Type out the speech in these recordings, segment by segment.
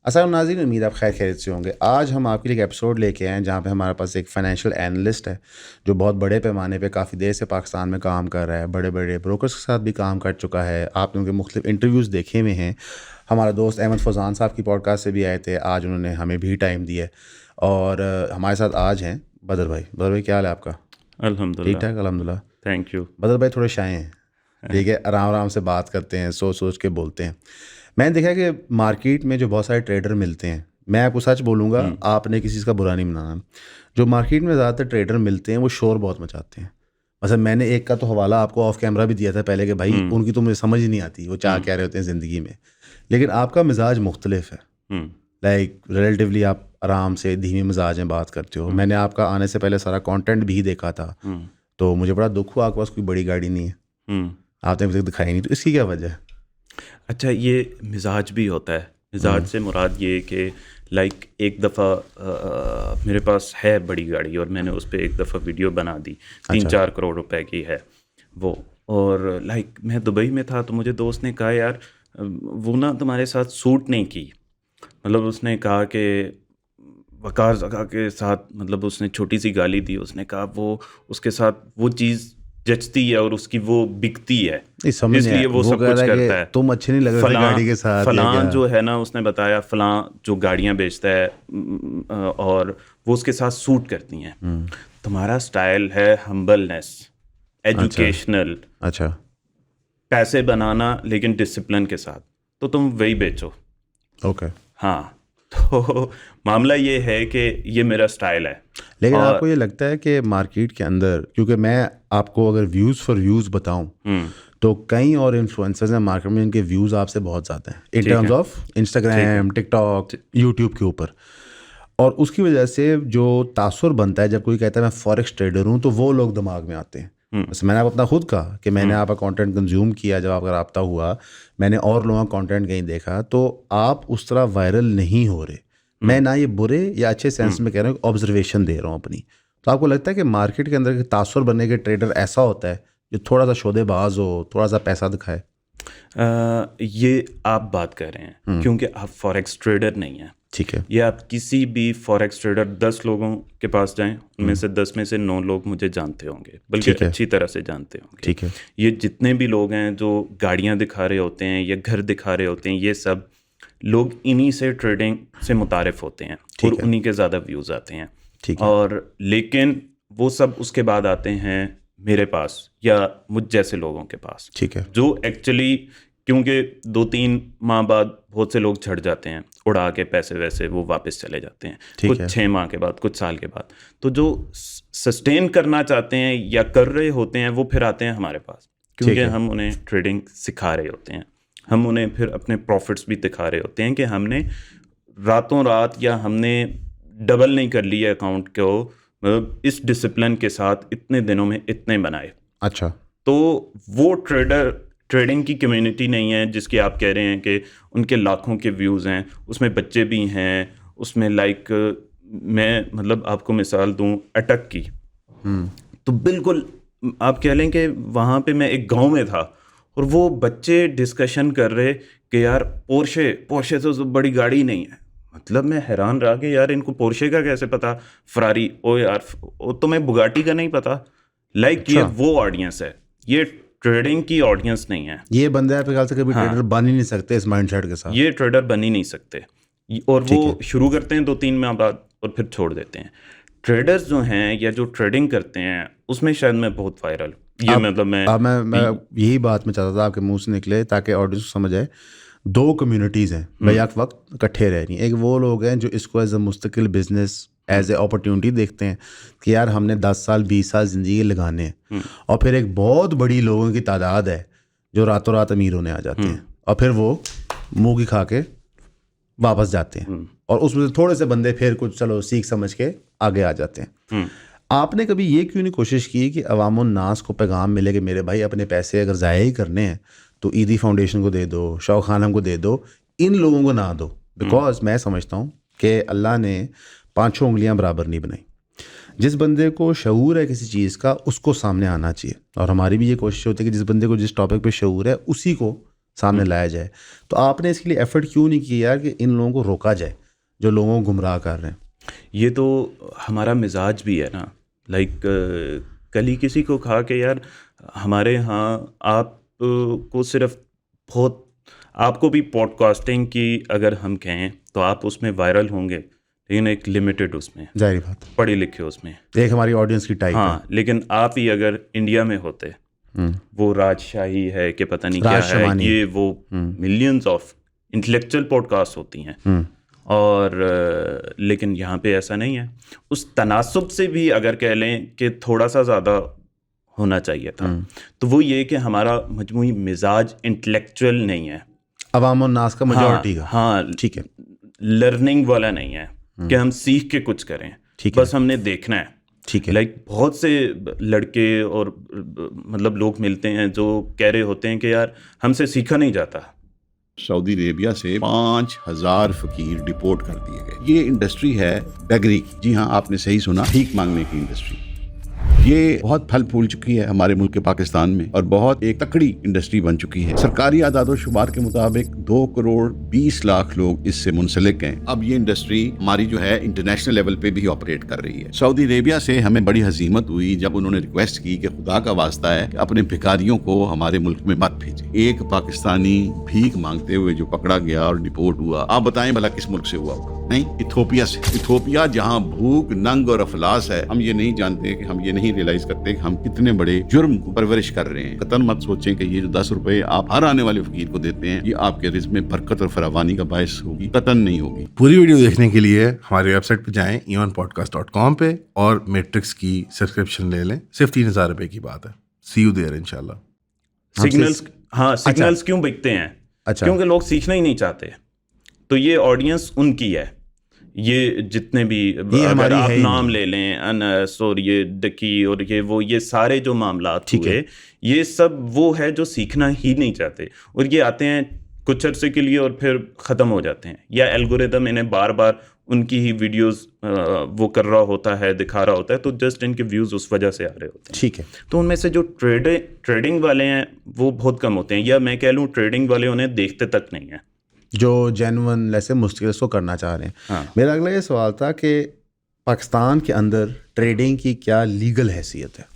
अस्सलाम नाज़रीन, उम्मीद आप खैर खैरियत से होंगे। आज हम आपके लिए एक एपिसोड लेके आए हैं जहाँ पे हमारे पास एक फाइनेंशियल एनालिस्ट है जो बहुत बड़े पैमाने पे काफ़ी देर से पाकिस्तान में काम कर रहा है, बड़े बड़े ब्रोकर्स के साथ भी काम कर चुका है। आपने उनके मुख्तलिफ इंटरव्यूज़ देखे हुए हैं। हमारा दोस्त अहमद फौजान साहब की पॉडकास्ट से भी आए थे, आज उन्होंने हमें भी टाइम दिया और हमारे साथ आज हैं बदर भाई। बदर भाई, क्या हाल है आपका? ठीक अल्हम्दुलिल्लाह, ठाक, अल्हम्दुलिल्लाह। Thank you. बदर भाई थोड़े शाय हैं, ठीक है, आराम आराम से बात करते हैं, सोच सोच के बोलते हैं। मैंने देखा है कि मार्केट में जो बहुत सारे ट्रेडर मिलते हैं, मैं आपको सच बोलूँगा, आपने किसी चीज़ का बुरा नहीं मनाना, जो मार्केट में ज़्यादातर ट्रेडर मिलते हैं वो शोर बहुत मचाते हैं। मतलब मैंने एक का तो हवाला आपको ऑफ कैमरा भी दिया था पहले कि भाई उनकी तो मुझे समझ ही नहीं आती वो चाह क्या रहे होते हैं ज़िंदगी में। लेकिन आपका मिजाज मुख्तलिफ है, लाइक रिलेटिवली आप आराम से धीमे मिजाज में बात करते हो। मैंने आपका आने से पहले सारा कंटेंट भी देखा था, तो मुझे बड़ा दुख हुआ आपके पास कोई बड़ी गाड़ी नहीं है, आपने अभी तक दिखाई नहीं, तो इसकी क्या वजह है? अच्छा, ये मिजाज भी होता है। मिजाज से मुराद ये कि लाइक एक दफ़ा मेरे पास है बड़ी गाड़ी और मैंने उस पर एक दफ़ा वीडियो बना दी, 3-4 करोड़ रुपए की है वो। और लाइक मैं दुबई में था तो मुझे दोस्त ने कहा यार वो ना तुम्हारे साथ सूट नहीं की। मतलब उसने कहा कि वकार ज़का के साथ, मतलब उसने छोटी सी गाली दी, उसने कहा वो उसके साथ वो चीज़ जचती है और उसकी वो बिकती है, समझ नहीं इसलिए आया। वो सब कह कुछ रहा है करता कि है। तुम अच्छे नहीं लग रहे थे गाड़ी के साथ या फलां क्या? जो है ना, उसने बताया फलां जो गाड़ियां बेचता है और वो उसके साथ सूट करती हैं। तुम्हारा स्टाइल है हम्बलनेस, एजुकेशनल, अच्छा, पैसे बनाना लेकिन डिसिप्लिन के साथ, तो तुम वही बेचो। ओके। हाँ, तो मामला ये है कि ये मेरा स्टाइल है। लेकिन और आपको ये लगता है कि मार्केट के अंदर, क्योंकि मैं आपको अगर व्यूज़ फॉर व्यूज़ बताऊं तो कई और इन्फ्लुएंसर्स हैं मार्केट में जिनके व्यूज़ आपसे बहुत ज़्यादा हैं इन ठीक टर्म्स है, ऑफ इंस्टाग्राम, टिकटॉक, यूट्यूब के ऊपर। और उसकी वजह से जो तासुर बनता है जब कोई कहता है मैं फॉरेक्स ट्रेडर हूँ, तो वो लोग दिमाग में आते हैं। जैसे मैंने आप अपना खुद कहा कि मैंने आपका कंटेंट कंज्यूम किया, जब आपका रब्ता हुआ, मैंने और लोगों का कंटेंट कहीं देखा, तो आप उस तरह वायरल नहीं हो रहे। मैं ना ये बुरे या अच्छे सेंस में कह रहा हूँ, ऑब्जर्वेशन दे रहा हूँ अपनी। तो आपको लगता है कि मार्केट के अंदर तासुर बनने के ट्रेडर ऐसा होता है जो थोड़ा सा शोदेबाज हो, थोड़ा सा पैसा दिखाए? ये आप बात कर रहे हैं क्योंकि आप फॉरेक्स ट्रेडर नहीं हैं। ठीक है। ये आप किसी भी फॉरेक्स ट्रेडर 10 लोगों के पास जाएं, उनमें से 10 में से 9 लोग मुझे जानते होंगे, बल्कि ठीक है। अच्छी तरह से जानते होंगे। ठीक है। ये जितने भी लोग हैं जो गाड़ियां दिखा रहे होते हैं या घर दिखा रहे होते हैं, ये सब लोग इन्हीं से ट्रेडिंग से मुतारिफ होते हैं और ठीक है। उन्हीं के ज़्यादा व्यूज़ आते हैं। ठीक है। और लेकिन वो सब उसके बाद आते हैं मेरे पास या मुझ जैसे लोगों के पास, ठीक है। जो एक्चुअली, क्योंकि 2-3 माह बाद बहुत से लोग छट जाते हैं, उड़ा के पैसे वैसे वो वापस चले जाते हैं, ठीक है। कुछ 6 माह के बाद, कुछ साल के बाद। तो जो सस्टेन करना चाहते हैं या कर रहे होते हैं वो फिर आते हैं हमारे पास, क्योंकि हम उन्हें ट्रेडिंग सिखा रहे होते हैं। हम उन्हें फिर अपने प्रॉफिट्स भी दिखा रहे होते हैं कि हमने रातों रात या हमने डबल नहीं कर लिया अकाउंट को, मतलब इस डिसिप्लिन के साथ इतने दिनों में इतने बनाए। अच्छा। तो वो ट्रेडिंग की कम्युनिटी नहीं है जिसकी आप कह रहे हैं कि उनके लाखों के व्यूज़ हैं, उसमें बच्चे भी हैं, उसमें लाइक मैं मतलब आपको मिसाल दूं अटक की, तो बिल्कुल आप कह लें कि वहाँ पे मैं एक गांव में था और वो बच्चे डिस्कशन कर रहे कि यार पोर्शे तो बड़ी गाड़ी नहीं है। मतलब मैं हैरान रहा कि यार इनको पोर्शे का कैसे पता, फरारी, ओ यार ओ तो मैं बुगाटी का नहीं पता। लाइक ये वो ऑडियंस है, ये ट्रेडिंग की ऑडियंस नहीं है। ये बंदे आपके ख्याल से कभी ट्रेडर बन ही नहीं सकते इस माइंडसेट के साथ? ये ट्रेडर बन ही नहीं सकते, और वो शुरू करते हैं 2-3 माह बाद और फिर छोड़ देते हैं। ट्रेडर्स जो हैं या जो ट्रेडिंग करते हैं उसमें शायद मैं बहुत वायरल, ये मतलब मैं यही बात मैं चाहता था आपके मुंह से निकले ताकि ऑडियंस को समझ आए। 2 कम्युनिटीज़ हैं भाई, एक वक्त इकट्ठे रह रही हैं। एक वो लोग हैं जो इसको एज ए मुस्तकिल बिजनेस, एज ए अपॉर्चुनिटी देखते हैं कि यार हमने 10 साल 20 साल ज़िंदगी लगाने हैं, और फिर एक बहुत बड़ी लोगों की तादाद है जो रातों रात अमीर होने आ जाते हैं और फिर वो मुँह की खा के वापस जाते हैं, और उसमें से थोड़े से बंदे फिर कुछ चलो सीख समझ के आगे आ जाते हैं। आपने कभी ये क्यों नहीं कोशिश की कि अवामुन नास को पैगाम मिले कि मेरे भाई अपने पैसे अगर ज़ाया ही करने हैं तो ईदी फाउंडेशन को दे दो, शौक खानम को दे दो, इन लोगों को ना दो? बिकॉज मैं समझता हूँ कि अल्लाह ने 5 उंगलियां बराबर नहीं बनाई। जिस बंदे को शऊर है किसी चीज़ का उसको सामने आना चाहिए, और हमारी भी ये कोशिश होती है कि जिस बंदे को जिस टॉपिक पे शऊर है उसी को सामने लाया जाए। तो आपने इसके लिए एफर्ट क्यों नहीं किया यार कि इन लोगों को रोका जाए जो लोगों को गुमराह कर रहे हैं? ये तो हमारा मिजाज भी है ना, लाइक कल ही किसी को कहा कि यार हमारे यहाँ आप को सिर्फ बहुत, आपको भी पॉडकास्टिंग की अगर हम कहें तो आप उसमें वायरल होंगे, लेकिन एक लिमिटेड उसमें, जाहिर बात, पढ़े लिखे उसमें, एक हमारी ऑडियंस की टाइप हाँ। लेकिन आप ही अगर इंडिया में होते, वो राजशाही है कि पता नहीं क्या है, राजशमानी। ये वो मिलियंस ऑफ इंटेलेक्चुअल पॉडकास्ट होती हैं, और लेकिन यहाँ पे ऐसा नहीं है। उस तनासुब से भी अगर कह लें कि थोड़ा सा ज़्यादा होना चाहिए था, तो वो ये कि हमारा मजमूई मिजाज इंटेलेक्चुअल नहीं है, अवाम और नास का मेजॉरिटी का। हाँ, ठीक है, लर्निंग वाला नहीं है कि हम सीख के कुछ करें, ठीक है, बस हमने देखना है। ठीक है। लाइक बहुत से लड़के और मतलब लोग मिलते हैं जो कह रहे होते हैं कि यार हमसे सीखा नहीं जाता। सऊदी अरेबिया से 5000 फकीर डिपोर्ट कर दिए गए। ये इंडस्ट्री है बेगरी की। जी हाँ, आपने सही सुना, भीख मांगने की इंडस्ट्री। ये बहुत फल फूल चुकी है हमारे मुल्क के पाकिस्तान में और बहुत एक तकड़ी इंडस्ट्री बन चुकी है। सरकारी आदादो शुमार के मुताबिक 2 करोड़ 20 लाख लोग इससे मुंसलिक हैं। अब ये इंडस्ट्री हमारी जो है इंटरनेशनल लेवल पे भी ऑपरेट कर रही है। सऊदी अरेबिया से हमें बड़ी हजीमत हुई जब उन्होंने रिक्वेस्ट की कि खुदा का वास्ता है कि अपने भिखारियों को हमारे मुल्क में मत भेजें। एक पाकिस्तानी भीख मांगते हुए जो पकड़ा गया और डिपोर्ट हुआ, आप बताएं भला किस मुल्क से हुआ होगा? नहीं, इथोपिया से। इथोपिया जहाँ भूख, नंग और अफलास है, हम ये नहीं जानते कि हम ये नहीं रियलाइज करते कि हम कितने बड़े जुर्म को परवरिश कर रहे हैं। कतन मत सोचें कि ये जो 10 रुपए आप हर आने वाले फकीर को देते हैं, ये आपके रिज़्क में बरकत और फरावानी का बायस होगी, कतन नहीं होगी। पूरी वीडियो देखने के लिए हमारी वेबसाइट पे जाएं eonpodcast.com पे और मैट्रिक्स की सब्सक्रिप्शन ले लें। सिर्फ 3000 रुपए की बात है। सी यू देयर इंशाल्लाह। सिग्नल्स, हाँ, सिग्नल्स क्यों बिकते हैं? अच्छा। क्योंकि लोग सीखना ही नहीं चाहते। तो ये ऑडियंस उनकी है। ये जितने भी अगर आप नाम ले लें, अनस और ये डकी और ये वो, ये सारे जो मामलात हुए, ये सब वो है जो सीखना ही नहीं चाहते, और ये आते हैं कुछ अरसे के लिए और फिर ख़त्म हो जाते हैं, या एल्गोरिदम इन्हें बार बार उनकी ही वीडियोस वो कर रहा होता है, दिखा रहा होता है, तो जस्ट इनके व्यूज़ उस वजह से आ रहे होते हैं। ठीक है। तो उनमें से जो ट्रेडिंग वाले हैं वो बहुत कम होते हैं, या मैं कह लूँ ट्रेडिंग वाले उन्हें देखते तक नहीं है, जो जेन्युइन ऐसे मुश्किल को करना चाह रहे हैं। हाँ। मेरा अगला ये सवाल था कि पाकिस्तान के अंदर ट्रेडिंग की क्या लीगल हैसियत है?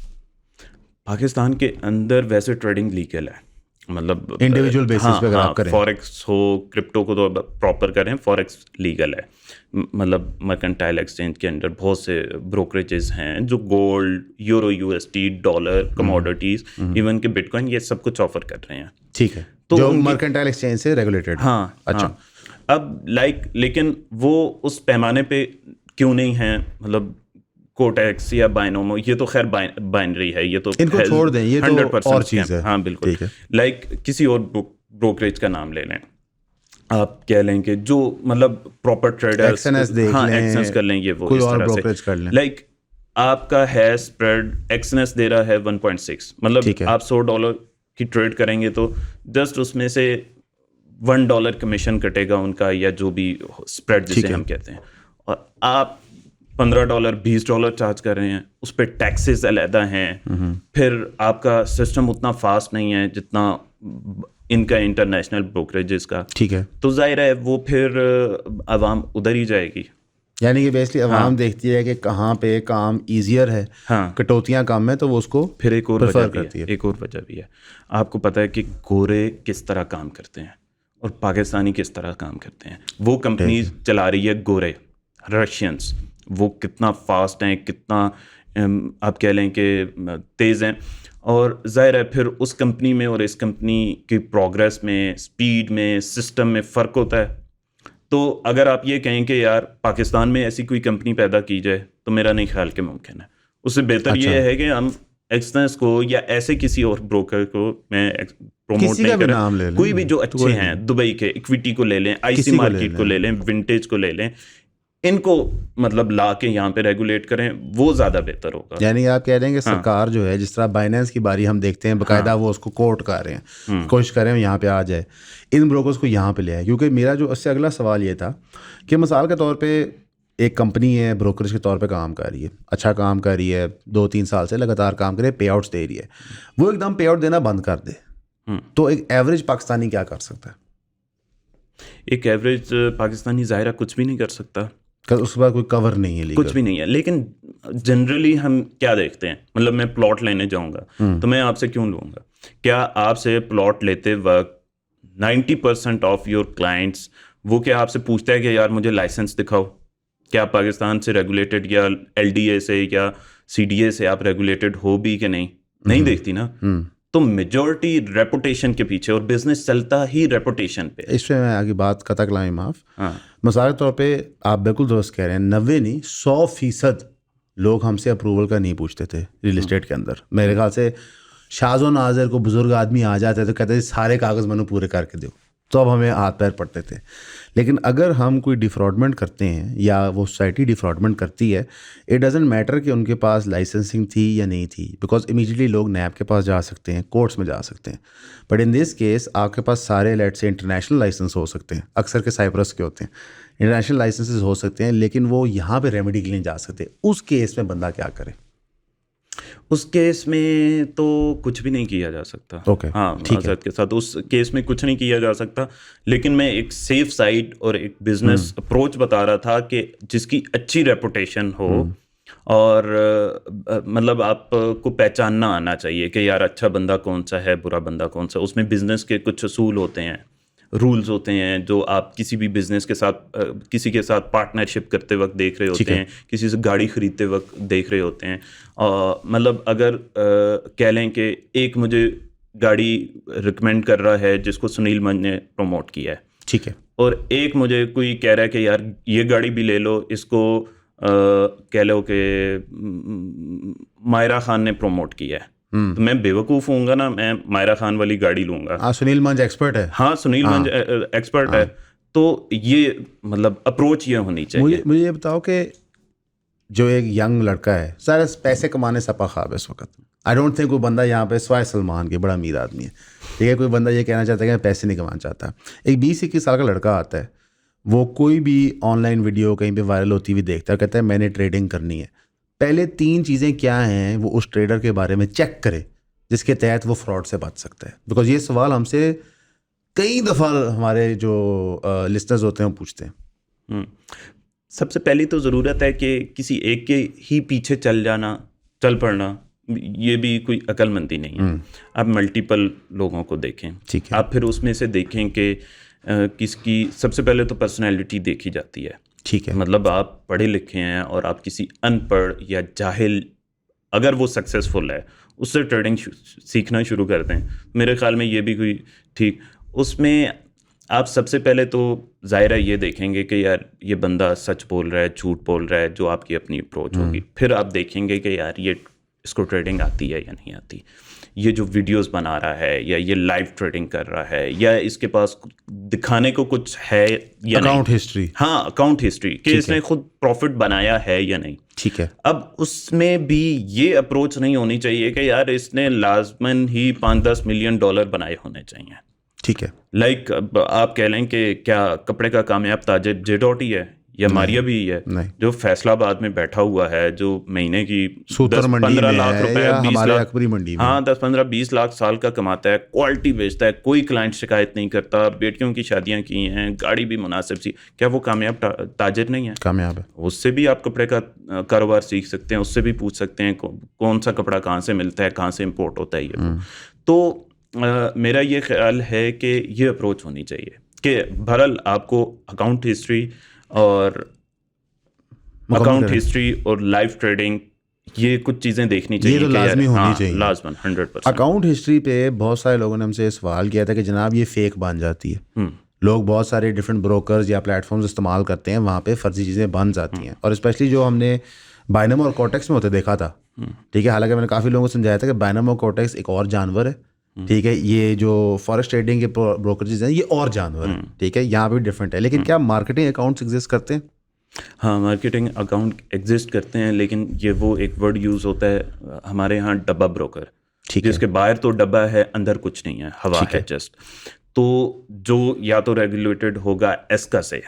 पाकिस्तान के अंदर वैसे ट्रेडिंग लीगल है, मतलब इंडिविजुअल बेसिस पे अगर आप करें, फॉरेक्स हो, क्रिप्टो को तो प्रॉपर करें, फॉरेक्स लीगल है। मतलब मर्केंटाइल एक्सचेंज के अंदर बहुत से ब्रोकरेजेस हैं जो gold, euro, USD, dollar, commodities, even के बिटकॉइन, ये सब कुछ ऑफर कर रहे हैं। ठीक है, तो जो मर्केंटाइल एक्सचेंज से रेगुलेटेड। हाँ, अच्छा। हाँ। अब लेकिन वो उस पैमाने पे क्यों नहीं है? मतलब कोटेक्स या बाइनोमो, ये तो खैर बाइनरी है, ये तो इनको छोड़ दें, ये तो 100% और चीज़ है। हाँ बिल्कुल। लाइक किसी और ब्रोकरेज का नाम ले लें, आप कह लें कि जो मतलब प्रॉपर ट्रेडर्स, एक्सएनएस देख लें, एक्सएनएस कर लें, ये वो कोई इस और तरह ब्रोकरेज से कर लें। लाइक आपका है स्प्रेड, एक्सएनएस दे रहा है 1.6, मतलब आप $100 की ट्रेड करेंगे तो जस्ट उसमें से $1 कमीशन कटेगा उनका, या जो भी स्प्रेड जिसे हम कहते हैं, और आप $15 $20 चार्ज कर रहे हैं, उस पर टैक्सेस अलहदा हैं, फिर आपका सिस्टम उतना फास्ट नहीं है जितना इनका इंटरनेशनल ब्रोकरेजेस का। ठीक है, तो जाहिर है वो फिर आवाम उधर ही जाएगी। यानी कि बेसिकली आवाम देखती है कि कहाँ पे काम ईजियर है, हाँ, कटौतियाँ कम है, तो वो उसको फिर एक और प्रेफर वजह भी करती है, है। एक और वजह भी है। आपको पता है कि गोरे किस तरह काम करते हैं और पाकिस्तानी किस तरह काम करते हैं। वो कंपनी चला रही है गोरे, रशियंस, वो कितना फास्ट हैं, कितना आप कह लें कि तेज़ हैं, और ज़ाहिर है फिर उस कंपनी में और इस कंपनी की प्रोग्रेस में, स्पीड में, सिस्टम में फ़र्क होता है। तो अगर आप ये कहें कि यार पाकिस्तान में ऐसी कोई कंपनी पैदा की जाए, तो मेरा नहीं ख्याल कि मुमकिन है। उससे बेहतर ये है कि हम एक्सनेस को या ऐसे किसी और ब्रोकर को मैं प्रमोट नहीं कर रहा, कोई भी जो अच्छे हैं, दुबई के इक्विटी को ले लें, आईसी मार्केट को ले लें, विंटेज को ले लें, इनको मतलब ला के यहाँ पे रेगुलेट करें, वो ज़्यादा बेहतर होगा। यानी आप कह रहे हैं कि सरकार जो है, जिस तरह बाइनेंस की बारी हम देखते हैं बाकायदा, वो उसको कोर्ट कर रहे हैं, कोशिश कर रहे हैं यहाँ पे आ जाए, इन ब्रोकर्स को यहाँ पे ले आए। क्योंकि मेरा जो उससे अगला सवाल ये था कि मिसाल के तौर पे एक कंपनी है, ब्रोकरेज के तौर पे काम कर रही है, अच्छा काम कर रही है, 2-3 साल से लगातार काम करे, पे आउट्स दे रही है, वो एकदम पे आउट देना बंद कर दे, तो एक एवरेज पाकिस्तानी क्या कर सकता है? एक एवरेज पाकिस्तानी ज़ाहिरा कुछ भी नहीं कर सकता, उसके बाद कोई कवर नहीं है लीगल, कुछ भी नहीं है। लेकिन जनरली हम क्या देखते हैं, मतलब मैं प्लॉट लेने जाऊंगा तो मैं आपसे क्यों लूंगा? क्या आपसे प्लॉट लेते वक्त 90% ऑफ योर क्लाइंट्स वो क्या आपसे पूछता है कि यार मुझे लाइसेंस दिखाओ, क्या आप पाकिस्तान से रेगुलेटेड या LDA से या CDA से आप रेगुलेटेड हो भी कि नहीं देखती ना। तो मेजॉरिटी रेपुटेशन के पीछे, और बिजनेस चलता ही रेपुटेशन पे। इसमें मैं आगे बात कता कलामी माफ, हाँ, मिसाल के तौर पे आप बिल्कुल दुरुस्त कह रहे हैं, 90 नहीं 100% लोग हमसे अप्रूवल का नहीं पूछते थे रियल एस्टेट के अंदर। मेरे ख्याल से शाज़ो नाज़िर को बुजुर्ग आदमी आ जाते तो कहते थे सारे कागज़ मैंने पूरे करके दो, तो अब हमें हाथ पैर पड़ते थे। लेकिन अगर हम कोई डिफ्रॉडमेंट करते हैं या वो सोसाइटी डिफ्रॉडमेंट करती है, इट डजेंट मैटर कि उनके पास लाइसेंसिंग थी या नहीं थी, बिकॉज इमीडिएटली लोग नैब के पास जा सकते हैं, कोर्ट्स में जा सकते हैं। बट इन दिस केस आपके पास सारे लेट से इंटरनेशनल लाइसेंस हो सकते हैं, अक्सर के साइप्रस के होते हैं, इंटरनेशनल लाइसेंसेस हो सकते हैं, लेकिन वो यहाँ पे रेमेडी के लिए जा सकते। उस केस में बंदा क्या करे? उस केस में तो कुछ भी नहीं किया जा सकता। Okay, हाँ, आज़ाद के साथ उस केस में कुछ नहीं किया जा सकता। लेकिन मैं एक सेफ साइड और एक बिजनेस अप्रोच बता रहा था कि जिसकी अच्छी रेपुटेशन हो, और मतलब आपको पहचानना आना चाहिए कि यार अच्छा बंदा कौन सा है, बुरा बंदा कौन सा। उसमें बिजनेस के कुछ असूल होते हैं, रूल्स होते हैं, जो आप किसी भी बिजनेस के साथ किसी के साथ पार्टनरशिप करते वक्त देख रहे होते हैं, किसी से गाड़ी खरीदते वक्त देख रहे होते हैं। मतलब अगर कह लें कि एक मुझे गाड़ी रिकमेंड कर रहा है जिसको सुनील मंज ने प्रमोट किया है, ठीक है, और एक मुझे कोई कह रहा है कि यार ये गाड़ी भी ले लो, इसको कह लो कि मायरा खान ने प्रमोट किया है, तो मैं बेवकूफ़ हूँगा ना, मैं मायरा खान वाली गाड़ी लूँगा। सुनील मंज एक्सपर्ट है। हाँ, सुनील मंज एक्सपर्ट है। तो ये मतलब अप्रोच ये होनी चाहिए। मुझे ये बताओ कि जो एक यंग लड़का है, सारे पैसे कमाने सपा ख्वाब है इस वक्त। आई डोंट थिंक कोई बंदा यहाँ पे स्वाय सलमान के बड़ा अमीर आदमी है, ठीक है, कोई बंदा ये कहना चाहता है कि मैं पैसे नहीं कमाना चाहता। एक 20-21 साल का लड़का आता है, वो कोई भी ऑनलाइन वीडियो कहीं पे वायरल होती हुई देखता है, कहता है मैंने ट्रेडिंग करनी है। पहले 3 चीज़ें क्या हैं वो उस ट्रेडर के बारे में चेक करे जिसके तहत वो फ्रॉड से बच सकता है। बिकॉज ये सवाल हमसे कई दफ़ा हमारे जो लिस्टनर्स होते हैं वो पूछते हैं। सबसे पहली तो ज़रूरत है कि किसी एक के ही पीछे चल पड़ना, ये भी कोई अक्लमंदी नहीं है। आप मल्टीपल लोगों को देखें, ठीक है, आप फिर उसमें से देखें कि किसकी सबसे पहले तो पर्सनैलिटी देखी जाती है, ठीक है। मतलब आप पढ़े लिखे हैं और आप किसी अनपढ़ या जाहिल, अगर वो सक्सेसफुल है, उससे ट्रेडिंग सीखना शुरू कर दें, मेरे ख्याल में ये भी कोई ठीक। उसमें आप सबसे पहले तो ज़ाहिर है ये देखेंगे कि यार ये बंदा सच बोल रहा है, झूठ बोल रहा है, जो आपकी अपनी अप्रोच होगी। फिर आप देखेंगे कि यार ये इसको ट्रेडिंग आती है या नहीं आती, ये जो वीडियोस बना रहा है या ये लाइव ट्रेडिंग कर रहा है, या इसके पास दिखाने को कुछ है या अकाउंट हिस्ट्री, हाँ अकाउंट हिस्ट्री कि इसने खुद प्रॉफिट बनाया है या नहीं, ठीक है। अब उसमें भी ये अप्रोच नहीं होनी चाहिए कि यार इसने लाजमन ही $5-10 मिलियन बनाए होने चाहिए, ठीक है। लाइक आप कह लें कि क्या कपड़े का कामयाब ताजिर जेडॉटी है या मारिया भी है, जो फैसलाबाद में बैठा हुआ है, जो महीने की 10-15 लाख रुपए, 20 लाख, हाँ 10-15-20 लाख साल का कमाता है, क्वालिटी बेचता है, कोई क्लाइंट शिकायत नहीं करता, बेटियों की शादियां की हैं, गाड़ी भी मुनासिब सी, क्या वो कामयाब ताजिर नहीं है? कामयाब है। उससे भी आप कपड़े का कारोबार सीख सकते हैं, उससे भी पूछ सकते हैं कौन सा कपड़ा कहाँ से मिलता है, कहाँ से इम्पोर्ट होता है ये। तो मेरा ये ख्याल है कि ये अप्रोच होनी चाहिए कि बहरहाल आपको अकाउंट हिस्ट्री और लाइव ट्रेडिंग, ये कुछ चीज़ें देखनी चाहिए, ये तो लाजमी होनी चाहिए, लाजमन 100%। अकाउंट हिस्ट्री पे बहुत सारे लोगों ने हमसे सवाल किया था कि जनाब ये फेक बन जाती है, लोग बहुत सारे डिफरेंट ब्रोकर्स या प्लेटफॉर्म्स इस्तेमाल करते हैं, वहाँ पे फर्जी चीज़ें बन जाती हैं, और स्पेशली जो हमने बाइनम और कॉर्टेक्स में होते देखा था, ठीक है। हालांकि मैंने काफ़ी लोगों को समझाया था कि बाइनम और कॉर्टेक्स एक और जानवर है, ठीक है, ये जो फॉरेक्स ट्रेडिंग के ब्रोकरेज हैं ये और जानवर है, ठीक है, यहाँ पे डिफरेंट है। लेकिन क्या मार्केटिंग अकाउंट्स एग्जिस्ट करते हैं? हाँ, मार्केटिंग अकाउंट एग्जिस्ट करते हैं, लेकिन ये वो एक वर्ड यूज़ होता है हमारे यहाँ, डब्बा ब्रोकर, ठीक है, जिसके बाहर तो डब्बा है, अंदर कुछ नहीं है, हवा है जस्ट। तो जो या तो रेगुलेटेड होगा एस्का से,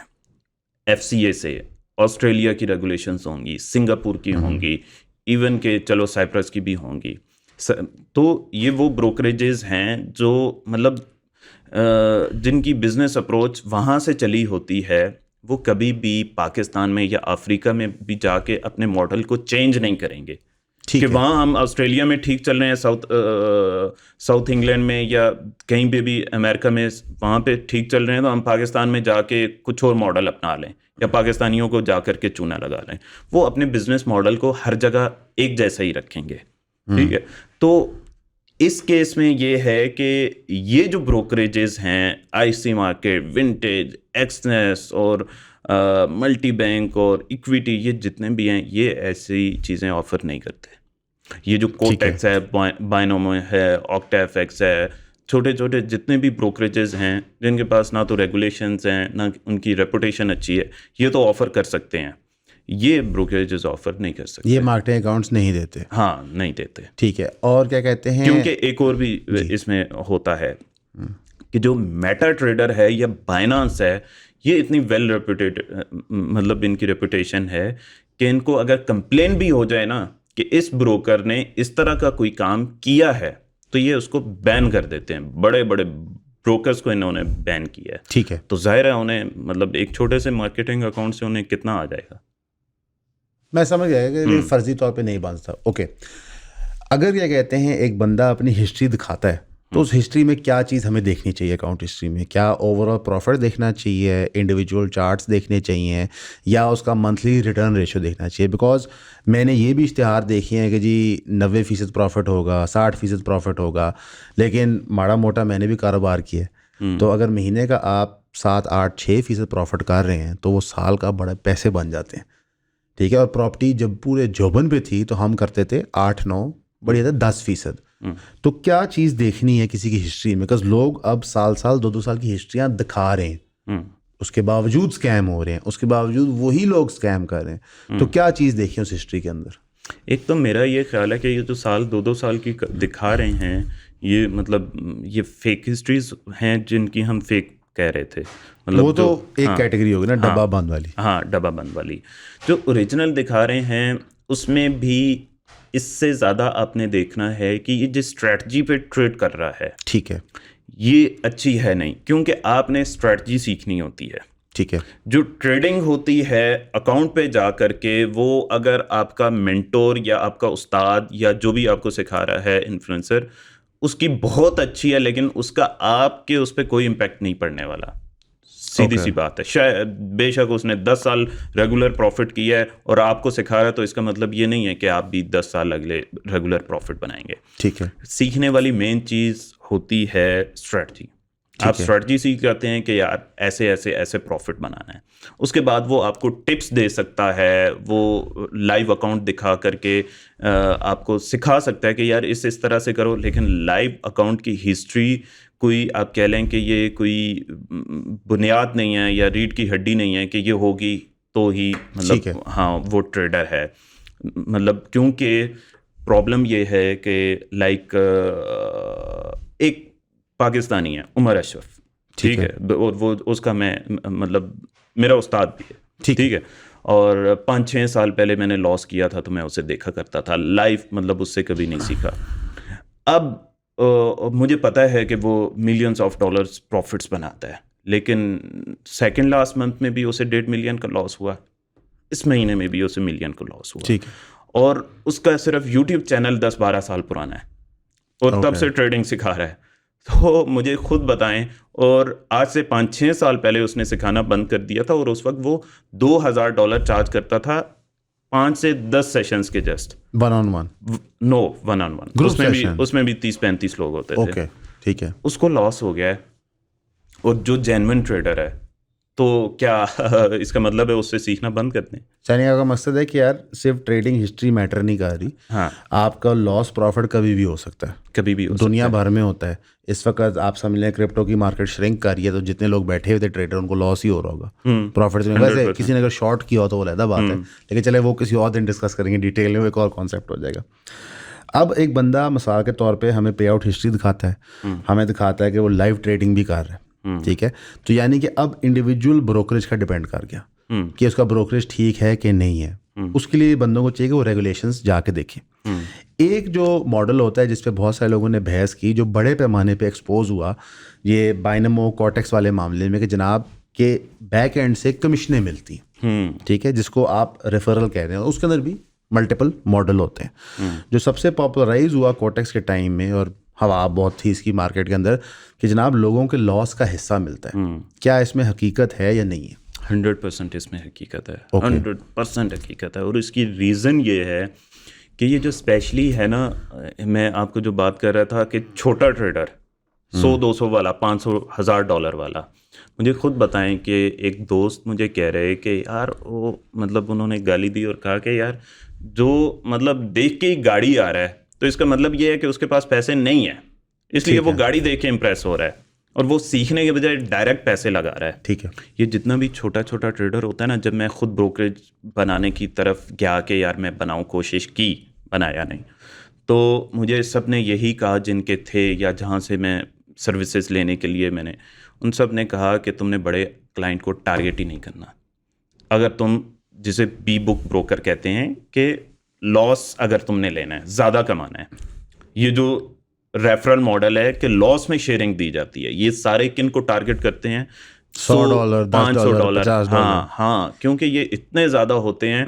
FCA से, ऑस्ट्रेलिया की रेगुलेशंस होंगी, सिंगापुर की होंगी, इवन के चलो साइप्रस की भी होंगी, तो ये वो ब्रोकरेजेस हैं जो मतलब जिनकी बिजनेस अप्रोच वहाँ से चली होती है, वो कभी भी पाकिस्तान में या अफ्रीका में भी जाके अपने मॉडल को चेंज नहीं करेंगे कि वहाँ हम ऑस्ट्रेलिया में ठीक चल रहे हैं, साउथ इंग्लैंड में या कहीं पे भी अमेरिका में वहाँ पे ठीक चल रहे हैं, तो हम पाकिस्तान में जाके कुछ और मॉडल अपना लें या पाकिस्तानियों को जा करके चूना लगा लें। वो अपने बिजनेस मॉडल को हर जगह एक जैसा ही रखेंगे, ठीक है। तो इस केस में ये है कि ये जो ब्रोकरेजेस हैं, आईसी मार्केट, विंटेज, एक्सनेस और मल्टी बैंक और इक्विटी, ये जितने भी हैं ये ऐसी चीज़ें ऑफर नहीं करते। ये जो कोटेक्स है, बायनोमो है, ऑक्टाफेक्स है, छोटे छोटे जितने भी ब्रोकरेजेस हैं जिनके पास ना तो रेगुलेशंस हैं ना उनकी रेपुटेशन अच्छी है, ये तो ऑफर कर सकते हैं, ये ब्रोकरेजेस ऑफर नहीं कर सकते। ये मार्केटिंग अकाउंट्स नहीं देते। हाँ, नहीं देते। ठीक है। और क्या कहते हैं, क्योंकि एक और भी इसमें होता है कि जो मेटा ट्रेडर है या बाइनांस है, ये इतनी वेल रेपुटेड, मतलब इनकी रेपुटेशन है कि इनको अगर कंप्लेन भी हो जाए ना कि इस ब्रोकर ने इस तरह का कोई काम किया है, तो ये उसको बैन कर देते हैं। बड़े बड़े ब्रोकर्स को इन्होंने बैन किया है। ठीक है। तो जाहिर है उन्हें, मतलब एक छोटे से मार्केटिंग अकाउंट से उन्हें कितना आ जाएगा। मैं समझ गया कि फर्जी तौर पे नहीं बांधता। ओके, अगर क्या कहते हैं एक बंदा अपनी हिस्ट्री दिखाता है, तो उस हिस्ट्री में क्या चीज़ हमें देखनी चाहिए? अकाउंट हिस्ट्री में क्या ओवरऑल प्रॉफिट देखना चाहिए, इंडिविजुअल चार्ट्स देखने चाहिए, या उसका मंथली रिटर्न रेशियो देखना चाहिए? बिकॉज मैंने ये भी इश्तिहार देखे हैं कि जी 90% प्रॉफिट होगा, 60% प्रॉफिट होगा, लेकिन माड़ा मोटा मैंने भी कारोबार किया है, तो अगर महीने का आप 7, 8, 6% प्रॉफिट कर रहे हैं तो वो साल का बड़े पैसे बन जाते हैं, ठीक है। और प्रॉपर्टी जब पूरे जोबन पे थी तो हम करते थे 8-9, बढ़िया था 10%। तो क्या चीज़ देखनी है किसी की हिस्ट्री में? बिकॉज लोग अब साल 2-2 साल की हिस्ट्रियाँ दिखा रहे हैं, उसके बावजूद स्कैम हो रहे हैं, उसके बावजूद वही लोग स्कैम कर रहे हैं। तो क्या चीज़ देखी उस हिस्ट्री के अंदर? एक तो मेरा ये ख्याल है कि ये जो साल 2-2 साल की दिखा रहे हैं, ये मतलब ये फेक हिस्ट्रीज हैं जिनकी हम फेक कह रहे थे। मतलब वो तो एक कैटेगरी होगी ना, डब्बा बंद वाली। हाँ, डब्बा बंद वाली। जो ओरिजिनल दिखा रहे हैं उसमें भी इससे ज़्यादा आपने देखना है कि ये जिस स्ट्रेटजी पे ट्रेड कर रहा है, ठीक है, ये अच्छी है नहीं, क्योंकि आपने स्ट्रेटजी सीखनी होती है। ठीक है। जो ट्रेडिंग होती है अकाउंट पे जा करके, वो अगर आपका मेंटोर या आपका उस्ताद या जो भी आपको सिखा रहा है, इन्फ्लुएंसर, उसकी बहुत अच्छी है, लेकिन उसका आपके उस पर कोई इम्पैक्ट नहीं पड़ने वाला। सीधी सी बात है। शायद बेशक उसने 10 साल रेगुलर प्रॉफिट किया है और आपको सिखा रहा है, तो इसका मतलब ये नहीं है कि आप भी 10 साल अगले रेगुलर प्रॉफिट बनाएंगे। ठीक है। सीखने वाली मेन चीज़ होती है स्ट्रेटजी। आप स्ट्रेटजी सीख जाते हैं कि यार ऐसे ऐसे ऐसे प्रॉफिट बनाना है। उसके बाद वो आपको टिप्स दे सकता है, वो लाइव अकाउंट दिखा करके आपको सिखा सकता है कि यार इस तरह से करो। लेकिन लाइव अकाउंट की हिस्ट्री कोई, आप कह लें कि ये कोई बुनियाद नहीं है या रीढ़ की हड्डी नहीं है कि ये होगी तो ही मतलब हाँ वो ट्रेडर है। मतलब क्योंकि प्रॉब्लम ये है कि लाइक एक पाकिस्तानी है, उमर अशरफ, ठीक है, और वो उसका मैं मतलब मेरा उस्ताद भी है, ठीक है। और 5-6 साल पहले मैंने लॉस किया था तो मैं उसे देखा करता था लाइव, मतलब उससे कभी नहीं सीखा। अब मुझे पता है कि वो मिलियंस ऑफ डॉलर्स प्रॉफिट्स बनाता है, लेकिन सेकंड लास्ट मंथ में भी उसे 1.5 मिलियन का लॉस हुआ, इस महीने में भी उसे 1 मिलियन का लॉस हुआ, ठीक है। और उसका सिर्फ यूट्यूब चैनल 10-12 साल पुराना है और तब से ट्रेडिंग सिखा रहा है। तो मुझे खुद बताएं, और आज से 5-6 साल पहले उसने सिखाना बंद कर दिया था, और उस वक्त वो $2,000 चार्ज करता था 5 से 10 सेशंस के, जस्ट 1-on-1 नो 1-on-1, उसमें भी 30-35 लोग होते थे। ओके, ठीक है। उसको लॉस हो गया है, और जो जेन्युइन ट्रेडर है तो क्या इसका मतलब है उससे सीखना बंद कर दें? चाइना का मकसद है कि यार सिर्फ ट्रेडिंग हिस्ट्री मैटर नहीं कर रही, हाँ, आपका लॉस प्रॉफिट कभी भी हो सकता है, कभी भी हो दुनिया भर में होता है। इस वक्त आप समझ लें क्रिप्टो की मार्केट श्रिंक कर रही है, तो जितने लोग बैठे हुए थे ट्रेडर उनको लॉस ही हो रहा होगा, प्रॉफिट में। वैसे किसी ने अगर शॉर्ट किया हो तो वो अलग बात है, लेकिन चले वो किसी और दिन डिस्कस करेंगे डिटेल में, एक और कॉन्सेप्ट हो जाएगा। अब एक बंदा मिसाल के तौर पे हमें पे आउट हिस्ट्री दिखाता है, हमें दिखाता है कि वो लाइव ट्रेडिंग भी कर रहा है, ठीक है। तो यानी कि अब इंडिविजुअल ब्रोकरेज का डिपेंड कर गया कि उसका ब्रोकरेज ठीक है कि नहीं है। उसके लिए बंदों को चाहिए कि वो रेगुलेशंस जाके देखें। एक जो मॉडल होता है जिस पे बहुत सारे लोगों ने बहस की, जो बड़े पैमाने पे एक्सपोज हुआ, ये बाइनमो कॉर्टेक्स वाले मामले में, कि जनाब के बैक एंड से कमीशनें मिलती हैं, ठीक है, जिसको आप रेफरल कह रहे हैं। उसके अंदर भी मल्टीपल मॉडल होते हैं। जो सबसे पॉपुलराइज हुआ कॉर्टेक्स के टाइम में, और हवा बहुत थी इसकी मार्केट के अंदर, कि जनाब लोगों के लॉस का हिस्सा मिलता है। क्या इसमें हकीकत है या नहीं है? 100% इसमें हकीकत है, 100% हकीकत है। और इसकी रीज़न ये है कि ये जो स्पेशली है ना, मैं आपको जो बात कर रहा था कि छोटा ट्रेडर 100-200 वाला, 500,000 डॉलर वाला, मुझे खुद बताएं कि एक दोस्त मुझे कह रहे कि यार वो मतलब उन्होंने गाली दी और कहा कि यार जो मतलब देख के ही गाड़ी आ रहा है तो इसका मतलब ये है कि उसके पास पैसे नहीं है, इसलिए वो गाड़ी देख के इम्प्रेस हो रहा है और वो सीखने के बजाय डायरेक्ट पैसे लगा रहा है। ठीक है। ये जितना भी छोटा छोटा ट्रेडर होता है ना, जब मैं खुद ब्रोकरेज बनाने की तरफ गया कि यार मैं बनाऊं, कोशिश की, बनाया नहीं, तो मुझे सब ने यही कहा जिनके थे या जहाँ से मैं सर्विसेज लेने के लिए मैंने, उन सब ने कहा कि तुमने बड़े क्लाइंट को टारगेट ही नहीं करना। अगर तुम, जिसे बी बुक ब्रोकर कहते हैं, कि लॉस अगर तुमने लेना है, ज़्यादा कमाना है, ये जो रेफरल मॉडल है कि लॉस में शेयरिंग दी जाती है, ये सारे किन को टारगेट करते हैं? $100, $500, $50। हाँ, क्योंकि ये इतने ज़्यादा होते हैं।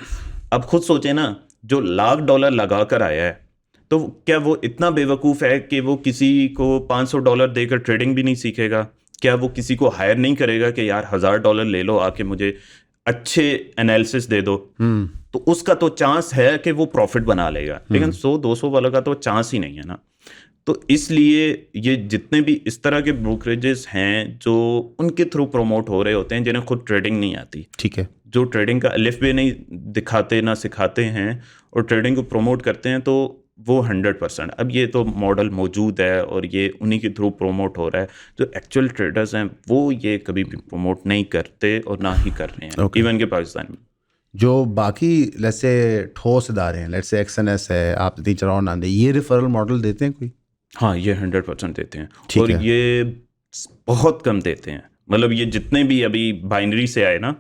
अब खुद सोचे ना, जो $1,00,000 लगा कर आया है, तो क्या वो इतना बेवकूफ़ है कि वो किसी को $500 देकर ट्रेडिंग भी नहीं सीखेगा? क्या वो किसी को हायर नहीं करेगा कि यार $1,000 ले लो, आके मुझे अच्छे एनालिसिस दे दो? तो उसका तो चांस है कि वो प्रॉफिट बना लेगा, लेकिन 100-200 वाला का तो चांस ही नहीं है ना। तो इसलिए ये जितने भी इस तरह के ब्रोकरेजेस हैं जो उनके थ्रू प्रमोट हो रहे होते हैं, जिन्हें खुद ट्रेडिंग नहीं आती, ठीक है, जो ट्रेडिंग का अलिफ बे नहीं दिखाते ना सिखाते हैं और ट्रेडिंग को प्रमोट करते हैं, तो वो 100%। अब ये तो मॉडल मौजूद है और ये उन्हीं के थ्रू प्रमोट हो रहा है। जो एक्चुअल ट्रेडर्स हैं वो ये कभी भी प्रमोट नहीं करते और ना ही कर रहे हैं, इवन के पाकिस्तान में। जो बाकी लेट्स से ठोस इदारे हैं, लेट्स से एक्सएनएस है, आप टीचर और नाम दे, ये रेफरल मॉडल देते हैं कोई? हाँ, ये 100% देते हैं, ठीक और है। ये बहुत कम देते हैं। मतलब ये जितने भी अभी बाइनरी से आए ना,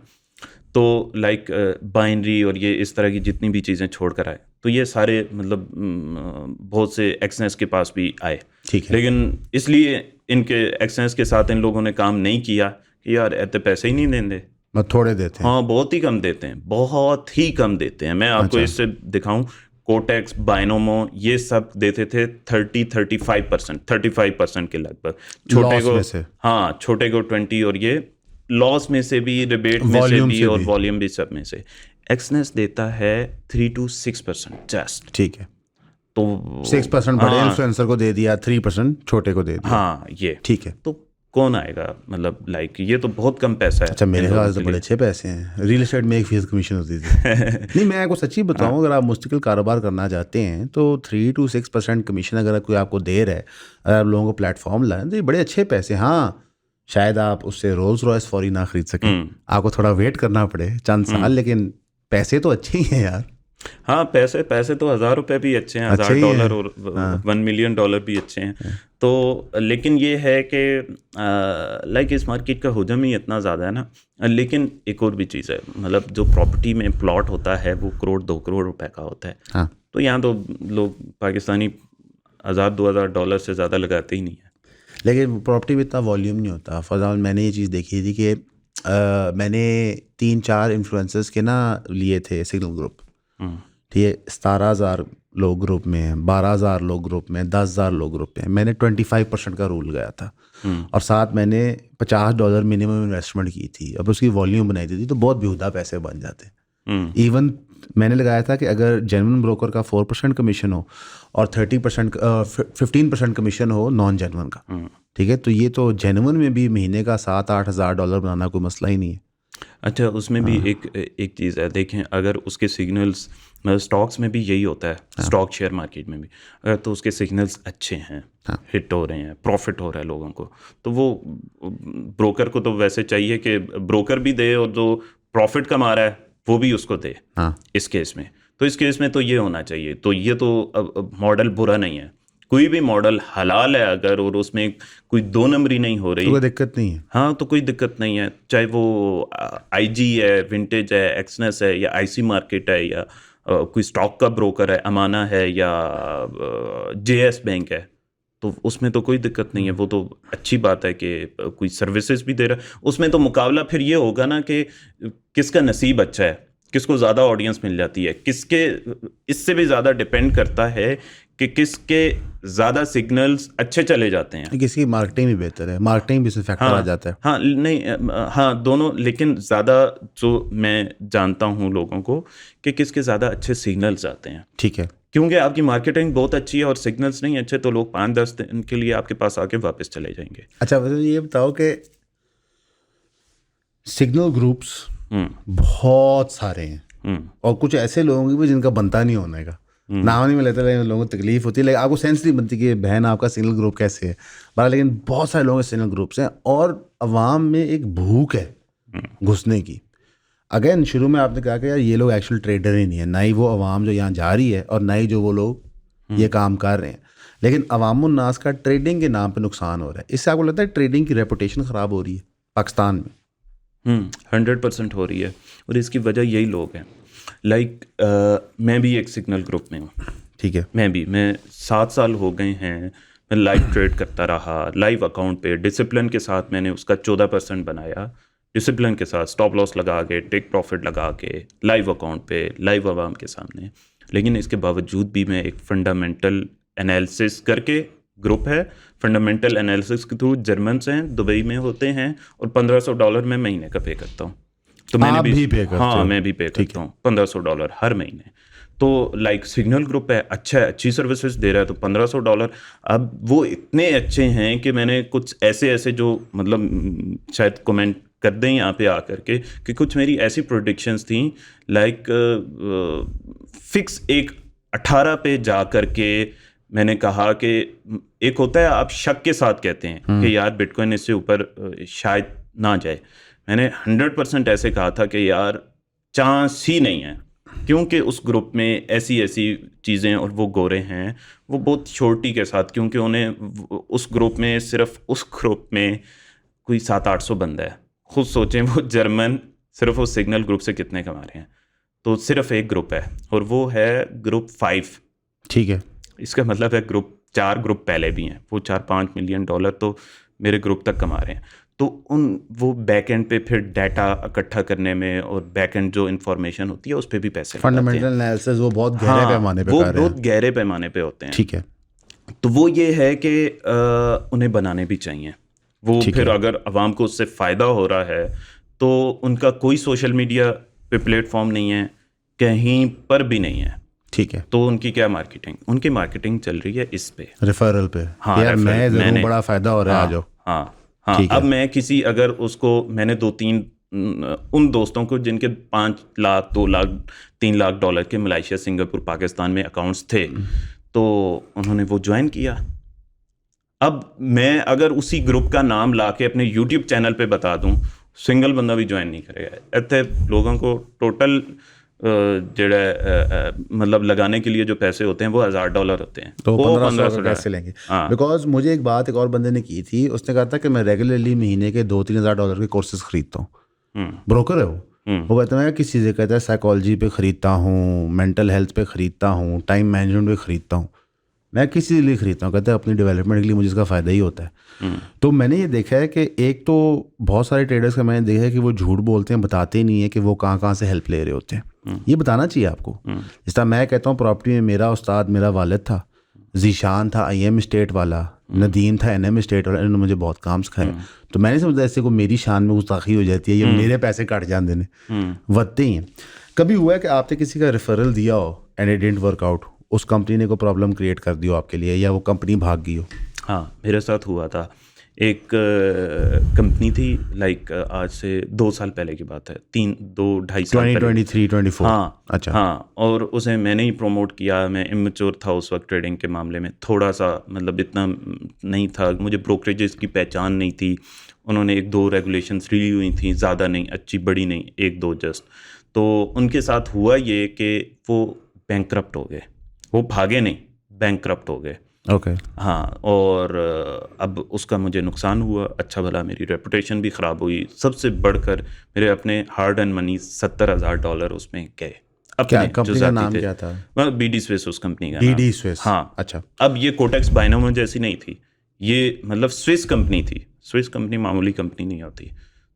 तो लाइक बाइनरी और ये इस तरह की जितनी भी चीज़ें छोड़ कर आए, तो ये सारे मतलब बहुत से एक्सएनएस के पास भी आए, ठीक है। लेकिन इसलिए इनके एक्सएनएस के साथ इन लोगों ने काम नहीं किया कि यार ऐसे पैसे ही नहीं देंगे। मैं थोड़े देते हैं। हाँ, बहुत ही कम देते हैं, बहुत ही कम देते हैं। मैं आपको इससे दिखाऊं, कोटेक्स, बाइनोमो, ये सब देते थे 35% के लगभग, छोटे Loss को में से। हाँ, छोटे को 20, और ये लॉस में से भी, रिबेट में से भी और वॉल्यूम भी, सब में से। एक्सनेस देता है 3 to 6% जस्ट। ठीक है, तो 6% बड़े इन्फ्लुएंसर को दे दिया, 3% छोटे को दे दिया। हाँ, ये ठीक है। तो कौन आएगा? मतलब लाइक ये तो बहुत कम पैसा है। अच्छा, मेरे ख्याल से बड़े अच्छे पैसे हैं। रियल एस्टेट में 1% कमीशन होती थी। नहीं, मैं आपको सच्ची बताऊं, अगर आप मुस्तकिल कारोबार करना चाहते हैं तो 3 to 6% कमीशन अगर कोई आपको दे रहा है, अगर आप लोगों को प्लेटफॉर्म लाएं, तो ये बड़े अच्छे पैसे। हाँ, शायद आप उससे रोल्स रॉयस फौरी ना खरीद सकें, आपको थोड़ा वेट करना पड़े चंद साल, लेकिन पैसे तो अच्छे ही हैं यार। हाँ, पैसे तो $1,000 भी अच्छे हैं, $1,000 और $1 million भी अच्छे हैं। तो लेकिन ये है कि लाइक इस मार्केट का हुजम ही इतना ज़्यादा है ना। लेकिन एक और भी चीज़ है, मतलब जो प्रॉपर्टी में प्लॉट होता है वो 1-2 करोड़ रुपए का होता है। हाँ। तो यहाँ तो लोग पाकिस्तानी $1,000-2,000 से ज़्यादा लगाते ही नहीं है। लेकिन प्रॉपर्टी में इतना वॉल्यूम नहीं होता। फॉर एग्जाम्पल मैंने ये चीज़ देखी थी कि मैंने 3-4 इन्फ्लुएंसर्स के ना लिए थे सिग्नल ग्रुप, ठीक है, 17,000 लोग ग्रुप में हैं, 12,000 लोग ग्रुप में, 10,000 लोग ग्रुप में। मैंने 25% का रूल गया था, और साथ मैंने $50 मिनिमम इन्वेस्टमेंट की थी। अब उसकी वॉल्यूम बनाई थी, तो बहुत बेहुदा पैसे बन जाते। इवन मैंने लगाया था कि अगर जेन्युइन ब्रोकर का 4% कमीशन हो और 15% कमीशन हो नॉन जेन्युइन का, ठीक है, तो ये तो जेन्युइन में भी महीने का $7-8 हज़ार बनाना कोई मसला ही नहीं है। अच्छा, उसमें भी एक चीज़ है, देखें, अगर उसके सिग्नल्स, मतलब स्टॉक्स में भी यही होता है, स्टॉक शेयर मार्केट में भी, अगर तो उसके सिग्नल्स अच्छे हैं, हिट हो रहे हैं, प्रॉफिट हो रहा है लोगों को, तो वो ब्रोकर को तो वैसे चाहिए कि ब्रोकर भी दे और जो प्रॉफिट कमा रहा है वो भी उसको दे। इस केस में तो ये होना चाहिए। तो ये तो मॉडल बुरा नहीं है, कोई भी मॉडल हलाल है अगर, और उसमें कोई 2 नंबरी नहीं हो रही, तो कोई दिक्कत नहीं है। हाँ, तो कोई दिक्कत नहीं है, चाहे वो IG है, विंटेज है, एक्सनेस है, या IC मार्केट है, या कोई स्टॉक का ब्रोकर है, अमाना है या JS बैंक है, तो उसमें तो कोई दिक्कत नहीं है, वो तो अच्छी बात है कि कोई सर्विसेज भी दे रहा है। उसमें तो मुकाबला फिर ये होगा ना कि किसका नसीब अच्छा है, किसको ज़्यादा ऑडियंस मिल जाती है, किसके, इससे भी ज़्यादा डिपेंड करता है कि किसके ज़्यादा सिग्नल्स अच्छे चले जाते हैं। किसी की मार्केटिंग भी बेहतर है, मार्केटिंग भी इसमें फैक्टर आ जाता है। हाँ नहीं, हाँ दोनों, लेकिन ज़्यादा जो मैं जानता हूँ लोगों को कि किसके ज़्यादा अच्छे सिग्नल्स आते हैं, ठीक है। क्योंकि आपकी मार्केटिंग बहुत अच्छी है और सिग्नल्स नहीं अच्छे तो लोग 5-10 दिन के लिए आपके पास आके वापस चले जाएंगे। अच्छा, वैसे ये बताओ कि सिग्नल ग्रुप्स बहुत सारे हैं और कुछ ऐसे लोगों की भी जिनका बनता नहीं होने का, नाम नहीं मिलता, लेकिन लोगों को तकलीफ होती है, लेकिन आपको सेंस नहीं बनती कि बहन आपका सिग्नल ग्रुप कैसे है बारह, लेकिन बहुत सारे लोगों के सिग्नल ग्रुप्स हैं और अवाम में एक भूख है घुसने की। अगेन शुरू में आपने कहा कि यार ये लोग एक्चुअल ट्रेडर ही नहीं है, ना ही वो अवाम जो यहाँ जा रही है और ना ही जो वो लोग ये काम कर रहे हैं, लेकिन अवामुन्नास का ट्रेडिंग के नाम पे नुकसान हो रहा है। इससे आपको लगता है ट्रेडिंग की रेपुटेशन ख़राब हो रही है पाकिस्तान में? 100% हो रही है और इसकी वजह यही लोग हैं। लाइक मैं भी एक सिग्नल ग्रुप में हूँ, ठीक है। मैं 7 साल हो गए हैं, मैं लाइव ट्रेड करता रहा, लाइव अकाउंट पे डिसिप्लिन के साथ मैंने उसका 14% बनाया, डिसिप्लिन के साथ स्टॉप लॉस लगा के, टेक प्रॉफिट लगा के, लाइव अकाउंट पे, लाइव आवाम के सामने। लेकिन इसके बावजूद भी मैं एक फंडामेंटल एनालिसिस करके ग्रुप है, फंडामेंटल एनालिसिस के थ्रू जर्मन्स हैं, दुबई में होते हैं और $1500 मैं महीने का पे करता हूँ। तो मैंने आप भी पे करते हो? हाँ, मैं भी पे करता हूँ $1500 हर महीने। तो लाइक सिग्नल ग्रुप है, अच्छा है, अच्छी सर्विसेज दे रहा है, तो $1500। अब वो इतने अच्छे हैं कि मैंने कुछ ऐसे जो मतलब शायद कमेंट कर दें यहाँ पे आकर के कि कुछ मेरी ऐसी प्रोडिक्शंस थी, लाइक फिक्स एक 18 पे जा कर के मैंने कहा कि एक होता है आप शक के साथ कहते हैं कि यार बिटकॉइन इससे ऊपर शायद ना जाए, मैंने 100% ऐसे कहा था कि यार चांस ही नहीं है, क्योंकि उस ग्रुप में ऐसी चीज़ें, और वो गोरे हैं, वो बहुत छोटी के साथ, क्योंकि उन्हें उस ग्रुप में सिर्फ उस ग्रुप में कोई 700-800 बंदा है। खुद सोचें वो जर्मन सिर्फ उस सिग्नल ग्रुप से कितने कमा रहे हैं। तो सिर्फ एक ग्रुप है और वो है ग्रुप 5, ठीक है। इसका मतलब है ग्रुप 4 ग्रुप पहले भी हैं, वो $4-5 मिलियन तो मेरे ग्रुप तक कमा रहे हैं। तो वो बैक एंड पे फिर डाटा इकट्ठा करने में और बैक एंड जो इन्फॉर्मेशन होती है उस पर भी पैसे फंडामेंटल एनालिसिस वो बहुत गहरे पैमाने पे कर रहे हैं, वो बहुत गहरे पैमाने पे होते हैं, ठीक है। तो वो ये है कि उन्हें बनाने भी चाहिए वो। फिर अगर आवाम को उससे फ़ायदा हो रहा है तो उनका कोई सोशल मीडिया पे प्लेटफॉर्म नहीं है, कहीं पर भी नहीं है, ठीक है। तो उनकी क्या मार्केटिंग, उनकी मार्केटिंग चल रही है इस पे, रेफरल पे। हाँ, यार मैं जरूर बड़ा फायदा हो रहा है आज। हाँ, अब मैं किसी, अगर उसको मैंने 2-3 उन दोस्तों को जिनके 5 लाख, 2 लाख, 3 लाख डॉलर के मलेशिया, सिंगापुर, पाकिस्तान में अकाउंट्स थे, तो उन्होंने वो ज्वाइन किया। अब मैं अगर उसी ग्रुप का नाम ला के अपने यूट्यूब चैनल पे बता दूं, सिंगल बंदा भी ज्वाइन नहीं करेगा। इतने लोगों को टोटल मतलब लगाने के लिए जो पैसे होते हैं वो $1000 होते हैं, तो $1500 कैसे लेंगे? बिकॉज मुझे एक बात एक और बंदे ने की थी, उसने कहा था कि मैं रेगुलरली महीने के $2-3 हज़ार के कोर्सेज खरीदता हूँ। ब्रोकर है वो कहता है मैं किस चीज़ें, कहता है साइकोलॉजी पे ख़रीदता हूँ, मेंटल हेल्थ पे ख़रीदता हूँ, टाइम मैनेजमेंट पे ख़रीदता हूँ, मैं किसी के लिए ख़रीदता हूँ, कहता है अपनी डेवलपमेंट के लिए मुझे इसका फ़ायदा ही होता है। तो मैंने ये देखा है कि एक तो बहुत सारे ट्रेडर्स का मैंने देखा है कि वो झूठ बोलते हैं, बताते ही नहीं है कि वो कहाँ से हेल्प ले रहे होते हैं। ये बताना चाहिए आपको। जिस तरह मैं कहता हूँ प्रॉपर्टी में मेरा उस्ताद मेरा वालिद था, जीशान था IM स्टेट वाला, नदीम था NM स्टेट वाला, इन्होंने मुझे बहुत काम सिखाया। तो मैंने समझा ऐसे को मेरी शान में गुस्ताखी हो जाती है, ये मेरे पैसे काट जान देने वत्ते ही हैं। कभी हुआ है कि आपने किसी का रेफरल दिया हो and it didn't work out, उस कंपनी ने कोई प्रॉब्लम क्रिएट कर दी हो आपके लिए, या वो कंपनी भाग गई हो? हाँ, मेरे साथ हुआ था। एक कंपनी थी, लाइक आज से 2 साल पहले की बात है, 2-2.5 साल 2023-24। हाँ, अच्छा। हाँ, और उसे मैंने ही प्रमोट किया। मैं इमेच्योर था उस वक्त ट्रेडिंग के मामले में, थोड़ा सा मतलब इतना नहीं था, मुझे ब्रोकरेजेस की पहचान नहीं थी। उन्होंने 1-2 रेगुलेशंस रिली हुई थी, ज़्यादा नहीं, अच्छी बड़ी नहीं, 1-2 जस्ट। तो उनके साथ हुआ ये कि वो बैंकक्रप्ट हो गए, वो भागे नहीं, बैंकक्रप्ट हो गए। ओके। हाँ, और अब उसका मुझे नुकसान हुआ, अच्छा भला मेरी रेपुटेशन भी ख़राब हुई, सबसे बढ़कर मेरे अपने हार्ड एंड मनी $70,000 उसमें गए। क्या कंपनी का नाम क्या था? BD स्विस उस कंपनी का BD नाम। स्विस। हाँ। अच्छा। अब ये कोटेक्स बाइनोमो जैसी नहीं थी, ये मतलब स्विस कंपनी थी। स्विस कंपनी मामूली कंपनी नहीं होती।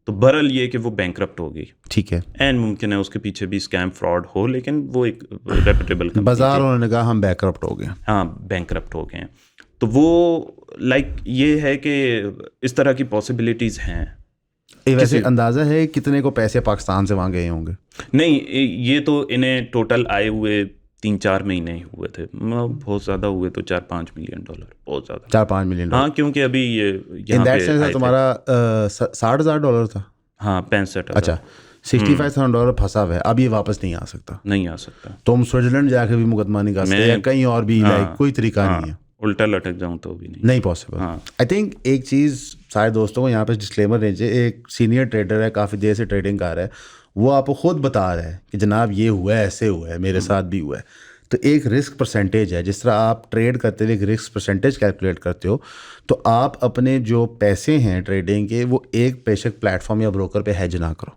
तो बहरहाल ये कि वो बैंकरप्ट हो गई। ठीक है। एंड मुमकिन है उसके पीछे भी स्कैम फ्रॉड हो, लेकिन वो एक रेपुटेबल कंपनी बाजार उन्होंने कहा हम बैंकरप्ट हो गए। हाँ, बैंकरप्ट हो गए हैं। तो वो ये है कि इस तरह की पॉसिबिलिटीज़ हैं। वैसे अंदाजा है कितने को पैसे पाकिस्तान से वहाँ गए होंगे? नहीं, ये तो इन्हें टोटल आए हुए 3-4 महीने ही हुए थे, मतलब बहुत ज़्यादा हुए तो $4-5 मिलियन, बहुत ज़्यादा। 4-5 मिलियन। हाँ, क्योंकि अभी ये इन दैट सेंस तुम्हारा $60,000 था। हाँ, 65। अच्छा, $65,000 फंसा हुआ है, अब ये वापस नहीं आ सकता। नहीं आ सकता। तुम स्विट्जरलैंड जाके भी मुकदमा नहीं कर सकते या कहीं और भी, कोई तरीका नहीं है। उल्टा लटक जाऊं तो भी नहीं पॉसिबल। आई थिंक एक चीज़ सारे दोस्तों को यहाँ पे डिस्क्लेमर देना चाहिए। एक सीनियर ट्रेडर है, काफ़ी देर से ट्रेडिंग कर रहा है, वो आपको खुद बता रहा है कि जनाब ये हुआ है, ऐसे हुआ है, मेरे साथ भी हुआ है। तो एक रिस्क परसेंटेज है, जिस तरह आप ट्रेड करते हुए एक रिस्क परसेंटेज कैलकुलेट करते हो, तो आप अपने जो पैसे हैं ट्रेडिंग के, वो एक बेशक प्लेटफॉर्म या ब्रोकर पे हेज ना करो,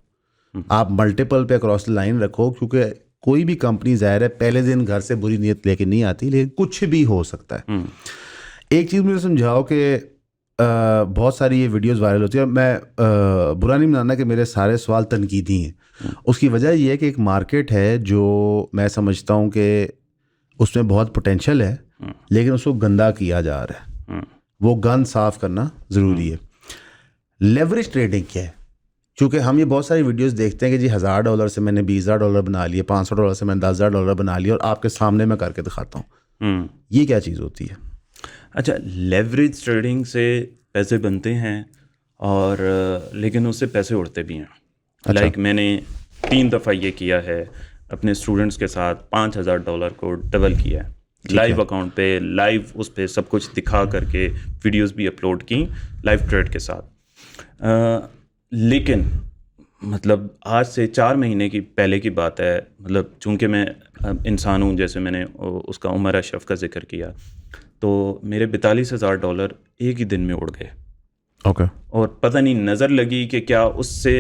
आप मल्टीपल पे अक्रॉस द लाइन रखो, क्योंकि कोई भी कंपनी ज़ाहिर है पहले दिन घर से बुरी नीयत लेके नहीं आती, लेकिन कुछ भी हो सकता है। एक चीज़ मुझे समझाओ कि बहुत सारी ये वीडियोस वायरल होती है, मैं बुरा नहीं मानना कि मेरे सारे सवाल तनकीदी हैं। उसकी वजह ये है कि एक मार्केट है जो मैं समझता हूँ कि उसमें बहुत पोटेंशियल है, लेकिन उसको गंदा किया जा रहा है। वो गंद साफ़ करना ज़रूरी है। लेवरेज ट्रेडिंग क्या है? क्योंकि हम ये बहुत सारी वीडियोस देखते हैं कि जी $1,000 से मैंने $20,000 बना लिए, $500 से मैंने $10,000 बना लिया, और आपके सामने मैं करके दिखाता हूँ। ये क्या चीज़ होती है? अच्छा, लेवरेज ट्रेडिंग से पैसे बनते हैं और लेकिन उससे पैसे उड़ते भी हैं। अच्छा। मैंने 3 दफ़ा ये किया है अपने स्टूडेंट्स के साथ, $5,000 को डबल किया है लाइव अकाउंट पे, लाइव उस पर सब कुछ दिखा करके वीडियोस भी अपलोड की लाइव ट्रेड के साथ। लेकिन मतलब आज से 4 महीने की पहले की बात है, मतलब चूँकि मैं इंसान हूँ, जैसे मैंने उसका उमर अशरफ का जिक्र किया, तो मेरे $42,000 एक ही दिन में उड़ गए। ओके। और पता नहीं नज़र लगी कि क्या, उससे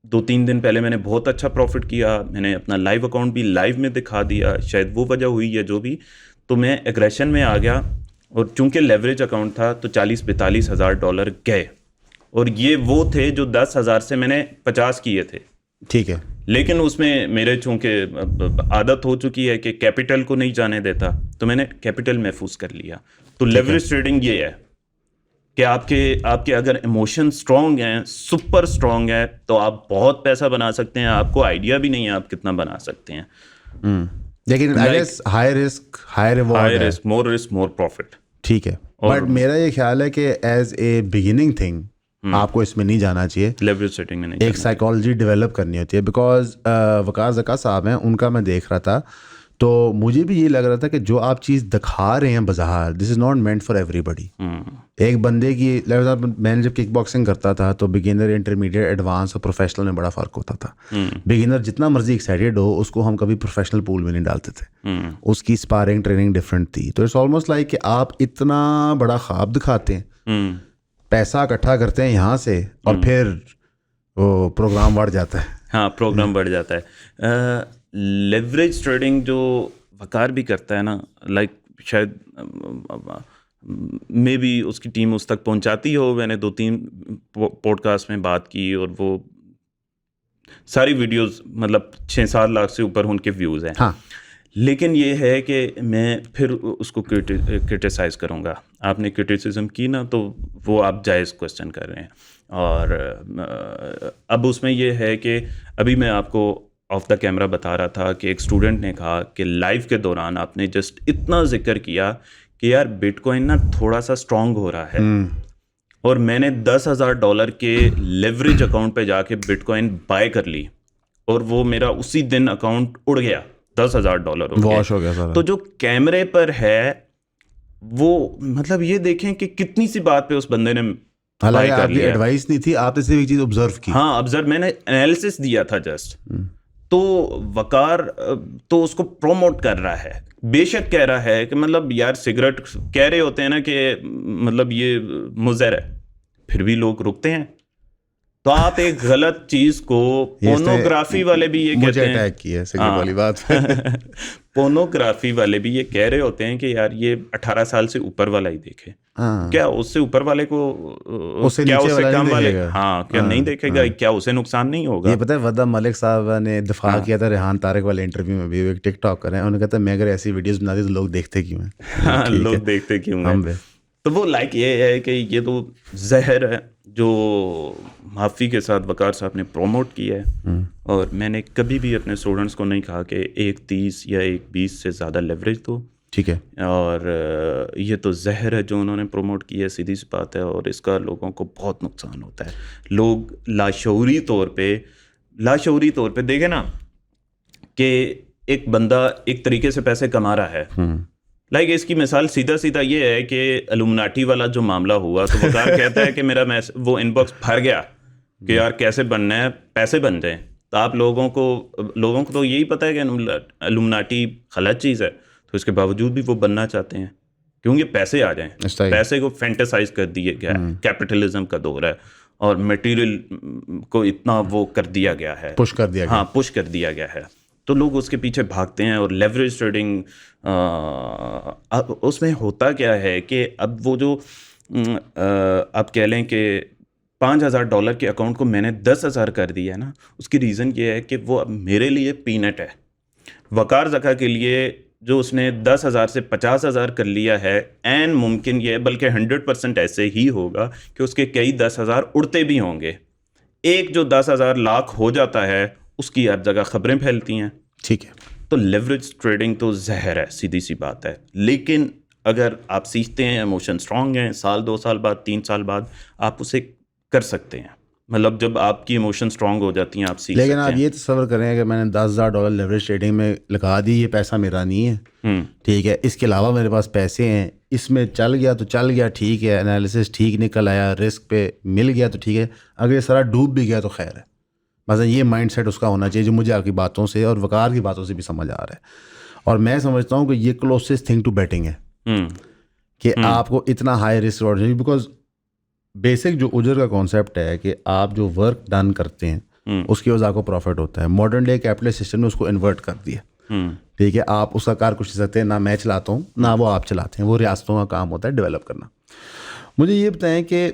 2-3 दिन पहले मैंने बहुत अच्छा प्रॉफिट किया, मैंने अपना लाइव अकाउंट भी लाइव में दिखा दिया, शायद वो वजह हुई है जो भी। तो मैं एग्रेशन में आ गया, और चूँकि लेवरेज अकाउंट था तो $40-42,000 गए, और ये वो थे जो 10,000 से मैंने 50 किए थे। ठीक है। लेकिन उसमें मेरे चूँकि आदत हो चुकी है कि कैपिटल को नहीं जाने देता, तो मैंने कैपिटल महफूज कर लिया। तो लेवरेज ट्रेडिंग ये है कि आपके अगर इमोशन स्ट्रॉन्ग हैं, सुपर स्ट्रॉन्ग है, तो आप बहुत पैसा बना सकते हैं। आपको आइडिया भी नहीं है आप कितना बना सकते हैं। लेकिन I guess high risk high reward, high risk more profit. ठीक है। बट मेरा ये ख्याल है कि एज ए बिगिनिंग थिंग आपको इसमें नहीं जाना चाहिए, लेवरेज ट्रेडिंग में नहीं। एक साइकोलॉजी डेवलप करनी होती है। बिकॉज वकार ज़का साहब हैं, उनका मैं देख रहा था, तो मुझे भी ये लग रहा था कि जो आप चीज़ दिखा रहे हैं बाजार, this is not meant for everybody. एक बंदे की, मैंने जब किक बॉक्सिंग करता था तो बिगिनर, इंटरमीडिएट, एडवांस और प्रोफेशनल में बड़ा फ़र्क होता था। बिगिनर जितना मर्जी एक्साइटेड हो, उसको हम कभी प्रोफेशनल पूल में नहीं डालते थे। उसकी स्पारिंग ट्रेनिंग डिफरेंट थी। तो इट्स ऑलमोस्ट लाइक कि आप इतना बड़ा ख्वाब दिखाते हैं, पैसा इकट्ठा करते हैं यहाँ से, और फिर वो प्रोग्राम बढ़ जाता है। हाँ, प्रोग्राम बढ़ जाता है। लेवरेज ट्रेडिंग जो वकार भी करता है ना, शायद मे बी उसकी टीम उस तक पहुंचाती हो। मैंने 2-3 पॉडकास्ट में बात की, और वो सारी वीडियोस मतलब 6-7 लाख से ऊपर उनके व्यूज़ हैं। हाँ। लेकिन ये है कि मैं फिर उसको क्रिटिसाइज़ करूँगा। आपने क्रिटिसिज्म की ना, तो वो आप जायज़ क्वेश्चन कर रहे हैं। और अब उसमें ये है कि अभी मैं आपको ऑफ द कैमरा बता रहा था कि एक स्टूडेंट ने कहा कि लाइव के दौरान आपने जस्ट इतना जिक्र किया कि यार बिटकॉइन ना थोड़ा सा स्ट्रांग हो रहा है, और मैंने $10,000 के लेवरेज अकाउंट पे जाके बिटकॉइन बाय कर ली, और वो मेरा उसी दिन अकाउंट उड़ गया, $10,000 वॉश हो गया सारा। तो जो कैमरे पर है वो, मतलब ये देखें कि कितनी सी बात पे उस बंदे ने हालांकि आपकी एडवाइस नहीं थी, आपने सिर्फ एक चीज़ ऑब्जर्व की। हाँ, ऑब्जर्व, मैंने एनालिसिस दिया था जस्ट। तो वकार तो उसको प्रोमोट कर रहा है, बेशक कह रहा है कि मतलब यार सिगरेट कह रहे होते हैं ना कि मतलब ये मुज़र है, फिर भी लोग रुकते हैं। तो आप एक गलत चीज को पोर्नोग्राफी वाले भी ये मुझे कहते हैं, अटैक किया है सिगरेट वाली बात पोर्नोग्राफी वाले भी ये कह रहे होते हैं कि यार ये 18 साल से ऊपर वाला ही देखे। हाँ, क्या उससे ऊपर वाले को उससे क्या नीचे उससे वाला कम नहीं वाले देखेगा। हाँ क्या नहीं देखेगा, क्या उसे नुकसान नहीं होगा? ये पता है वदा मलिक साहब ने दफा किया था रेहान तारिक वाले इंटरव्यू में भी, एक टिकटॉक कर रहे हैं, उन्होंने कहा था मैं अगर ऐसी वीडियोस बनाती तो लोग देखते क्यों हैं? हाँ, ठीक लोग है, देखते क्यों हम हैं? भी। तो वो लाइक ये है कि ये तो जहर है जो माफ़ी के साथ वकार साहब ने प्रोमोट किया है। और मैंने कभी भी अपने स्टूडेंट्स को नहीं कहा कि एक 30 या एक 20 से ज़्यादा लेवरेज दो, ठीक है, और ये तो जहर है जो उन्होंने प्रोमोट किया है, सीधी सी बात है, और इसका लोगों को बहुत नुकसान होता है। लोग लाशऊरी तौर पे देखें ना कि एक बंदा एक तरीके से पैसे कमा रहा है, लाइक इसकी मिसाल सीधा ये है कि इल्यूमिनाटी वाला जो मामला हुआ, तो वकार कहता है कि मेरा वो इनबॉक्स भर गया कि यार कैसे बनना है, पैसे बन जाएं। तो आप लोगों को तो यही पता है कि इल्यूमिनाटी गलत चीज़ है, तो इसके बावजूद भी वो बनना चाहते हैं क्योंकि पैसे आ जाएं। पैसे को फैंटेसाइज कर दिया गया है, कैपिटलिज्म का दौर है, और मटेरियल को इतना वो कर दिया गया है, पुश कर दिया गया। हाँ, पुश कर दिया गया है, तो लोग उसके पीछे भागते हैं। और लेवरेज ट्रेडिंग उसमें होता क्या है कि अब वो जो आप कह लें कि $5,000 के अकाउंट को मैंने 10,000 कर दिया है ना, उसकी रीज़न ये है कि वो अब मेरे लिए पीनट है। वकार ज़का के लिए जो उसने 10,000 से 50,000 कर लिया है, एन मुमकिन ये बल्कि 100% ऐसे ही होगा कि उसके कई 10,000 उड़ते भी होंगे। एक जो 10,000 लाख हो जाता है उसकी हर जगह खबरें फैलती हैं। ठीक है, तो लेवरेज ट्रेडिंग तो जहर है, सीधी सी बात है। लेकिन अगर आप सीखते हैं, इमोशन स्ट्रांग हैं, साल 2 साल बाद 3 साल बाद आप उसे कर सकते हैं। मतलब जब आपकी इमोशन स्ट्रांग हो जाती हैं आप सीख लेकिन सकते आप हैं। ये तस्वर करें कि मैंने $10,000 लेवरेज ट्रेडिंग में लगा दी, ये पैसा मेरा नहीं है, ठीक है, इसके अलावा मेरे पास पैसे हैं, इसमें चल गया तो चल गया, ठीक है, एनालिसिस ठीक निकल आया, रिस्क पे मिल गया तो ठीक है, अगर ये सारा डूब भी गया तो खैर है। मतलब ये माइंडसेट उसका होना चाहिए जो मुझे आपकी बातों से और वकार की बातों से भी समझ आ रहा है। और मैं समझता हूँ कि ये क्लोजेस्ट थिंग टू बैटिंग है कि आपको इतना हाई रिस्क, बिकॉज बेसिक जो उजर का कॉन्सेप्ट है कि आप जो वर्क डन करते हैं उसकी वजह आपको प्रॉफिट होता है। मॉडर्न डे कैपिटलिस्ट सिस्टम ने उसको इन्वर्ट कर दिया, ठीक है, आप उसका कार कुछ नहीं सकते, ना मैं चलाता हूँ ना वो आप चलाते हैं, वो रियासतों का काम होता है डेवलप करना। मुझे ये बताएं कि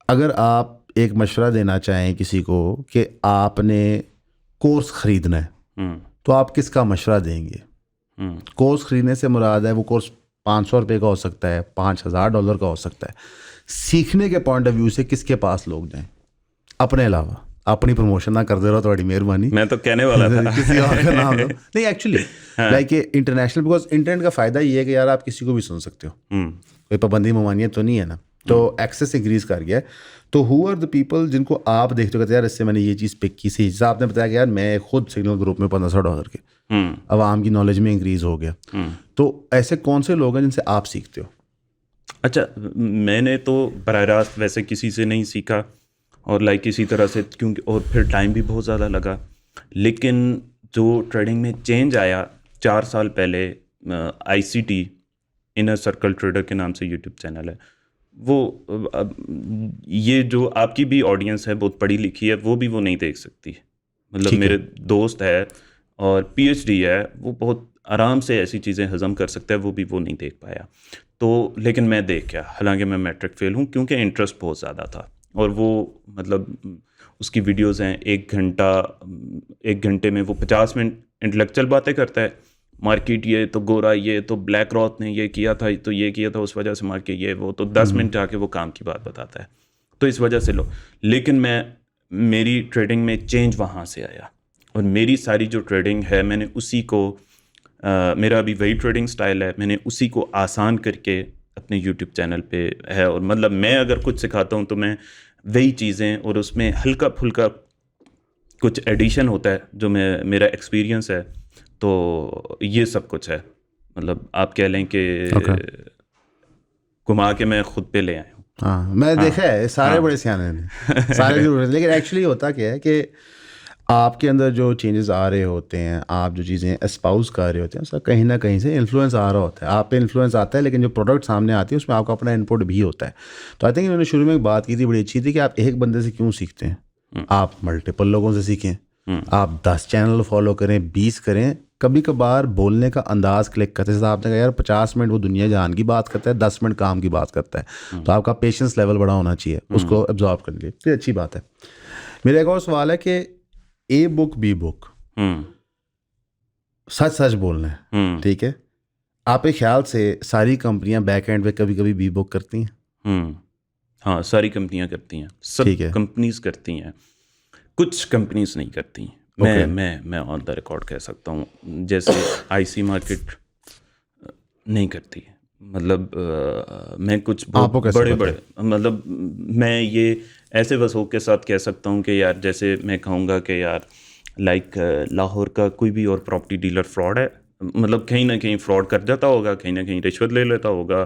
अगर आप एक मशवरा देना चाहें किसी को कि आपने कोर्स ख़रीदना है तो आप किसका मशवरा देंगे? कोर्स ख़रीदने से मुराद है वो कोर्स $500 का हो सकता है, $5,000 का हो सकता है। सीखने के पॉइंट ऑफ व्यू से किसके पास लोग जाएं अपने अलावा? अपनी प्रमोशन ना कर दे रहा, थोड़ी मेहरबानी, मैं तो कहने वाला था किसी और का नाम लो। नहीं, actually like international, because internet का फ़ायदा ये है कि यार आप किसी को भी सुन सकते हो, कोई पाबंदी ममानियत तो नहीं है ना, तो एक्सेस इंक्रीज कर गया है। तो हु आर द पीपल जिनको आप देखते हो कहते यार इससे मैंने ये चीज़ पिक की सी, जैसा आपने बताया कि यार मैं खुद सिग्नल ग्रुप में $1,500 के आवाम की नॉलेज में इंक्रीज हो गया, तो ऐसे कौन से लोग हैं जिनसे आप सीखते हो? अच्छा, मैंने तो बराह रास्त वैसे किसी से नहीं सीखा, और लाइक इसी तरह से, क्योंकि और फिर टाइम भी बहुत ज़्यादा लगा। लेकिन जो ट्रेडिंग में चेंज आया 4 साल पहले, ICT इनर सर्कल ट्रेडर के नाम से यूट्यूब चैनल है, वो ये जो आपकी भी ऑडियंस है बहुत पढ़ी लिखी है, वो भी वो नहीं देख सकती। मतलब मेरे दोस्त है और PhD है, वो बहुत आराम से ऐसी चीज़ें हज़म कर सकता है, वो भी वो नहीं देख पाया। तो लेकिन मैं देख गया, हालांकि मैं मैट्रिक फेल हूँ, क्योंकि इंटरेस्ट बहुत ज़्यादा था। और वो मतलब उसकी वीडियोज़ हैं 1 घंटे में वो 50 मिनट इंटेलेक्चुअल बातें करता है, मार्केट ये तो गोरा, ये तो ब्लैक रॉथ ने ये किया था, तो ये किया था उस वजह से मार्केट ये वो, तो 10 मिनट जाके वो काम की बात बताता है। तो इस वजह से लेकिन मेरी ट्रेडिंग में चेंज वहाँ से आया, और मेरी सारी जो ट्रेडिंग है मैंने उसी को मेरा अभी वही ट्रेडिंग स्टाइल है, मैंने उसी को आसान करके अपने यूट्यूब चैनल पे है। और मतलब मैं अगर कुछ सिखाता हूँ तो मैं वही चीज़ें, और उसमें हल्का फुल्का कुछ एडिशन होता है जो मेरा एक्सपीरियंस है, तो ये सब कुछ है। मतलब आप कह लें कि घुमा के मैं खुद पे ले आया हूँ। हाँ, मैं देखा है सारे बड़े सियाने हैं सारे जरूर, लेकिन एक्चुअली होता क्या है कि आपके अंदर जो चेंजेस आ रहे होते हैं, आप जो चीज़ें एस्पाउस कर रहे होते हैं, उसका कहीं ना कहीं से इन्फ्लुएंस आ रहा होता है, आप पे इन्फ्लुएंस आता है, लेकिन जो प्रोडक्ट सामने आती है उसमें आपका अपना इनपुट भी होता है। तो आई थिंक इन्होंने शुरू में एक बात की थी बड़ी अच्छी थी कि आप एक बंदे से क्यों सीखते हैं, आप मल्टीपल लोगों से सीखें, आप 10 चैनल फॉलो करें, 20 करें, कभी कभार बोलने का अंदाज क्लिक करते हैं। जैसे आपने कहा यार 50 मिनट वो दुनिया जहान की बात करता है, 10 मिनट काम की बात करता है, तो आपका पेशेंस लेवल बड़ा होना चाहिए उसको एब्जॉर्ब करने के लिए। ये अच्छी बात है। मेरा एक और सवाल है कि ए बुक बी बुक, सच सच बोलना है, ठीक है, आपके ख्याल से सारी कंपनियां बैक एंड पे कभी कभी बी बुक करती हैं? हाँ, सारी कंपनियां करती हैं, सब ठीक है। कंपनीज करती हैं, कुछ कंपनीज नहीं करती। मैं ऑन द रिकॉर्ड कह सकता हूँ, जैसे आईसी मार्केट नहीं करती। मतलब मैं कुछ बड़े मतलब मैं ये ऐसे वसूख के साथ कह सकता हूँ कि यार, जैसे मैं कहूँगा कि यार लाइक लाहौर का कोई भी और प्रॉपर्टी डीलर फ्रॉड है, मतलब कहीं ना कहीं फ्रॉड कर जाता होगा, कहीं ना कहीं रिश्वत ले लेता होगा,